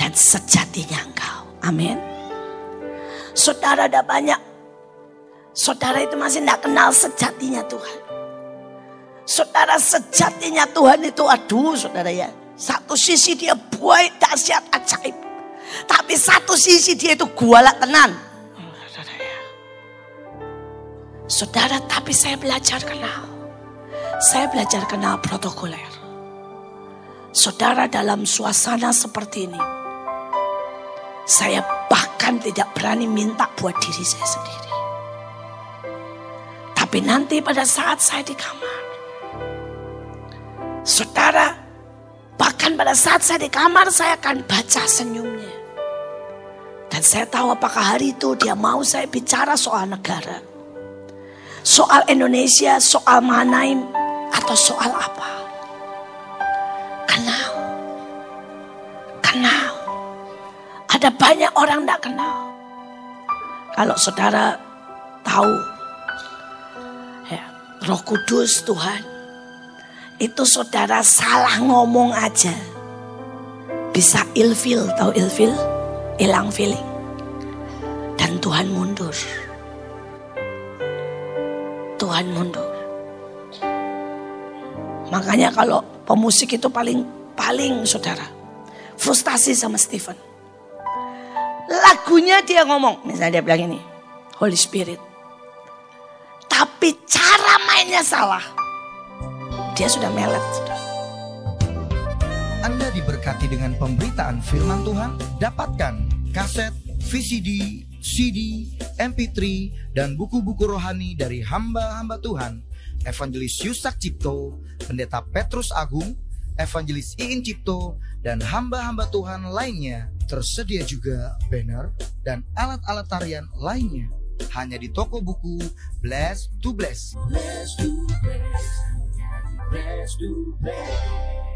dan sejatinya engkau. Amin. Saudara, ada banyak saudara itu masih tidak kenal sejatinya Tuhan. Saudara, sejatinya Tuhan itu, aduh saudara ya, satu sisi dia baik, dahsyat, ajaib, tapi satu sisi dia itu gualak tenan. Saudara, tapi saya belajar kenal protokoler. Saudara, dalam suasana seperti ini, saya bahkan tidak berani minta buat diri saya sendiri. Tapi nanti pada saat saya di kamar, saudara, bahkan pada saat saya di kamar, saya akan baca senyumnya. Dan saya tahu apakah hari itu dia mau saya bicara soal negara, soal Indonesia, soal Manaim, atau soal apa. Kenal. Ada banyak orang tidak kenal. Kalau saudara tahu ya, Roh Kudus Tuhan, itu saudara salah ngomong aja bisa ilfil, tahu ilfil? Hilang feeling. Dan Tuhan mundur. Makanya kalau pemusik itu paling saudara frustasi sama Stephen. Lagunya dia ngomong, misalnya dia bilang ini, Holy Spirit, tapi cara mainnya salah. Dia sudah melet. Anda diberkati dengan pemberitaan firman Tuhan. Dapatkan kaset, VCD, CD, MP3, dan buku-buku rohani dari hamba-hamba Tuhan, Evangelis Yusak Cipto, Pendeta Petrus Agung, Evangelis Iin Cipto, dan hamba-hamba Tuhan lainnya. Tersedia juga banner dan alat-alat tarian lainnya. Hanya di toko buku Bless to Bless. Bless to Bless. Bless to Bless.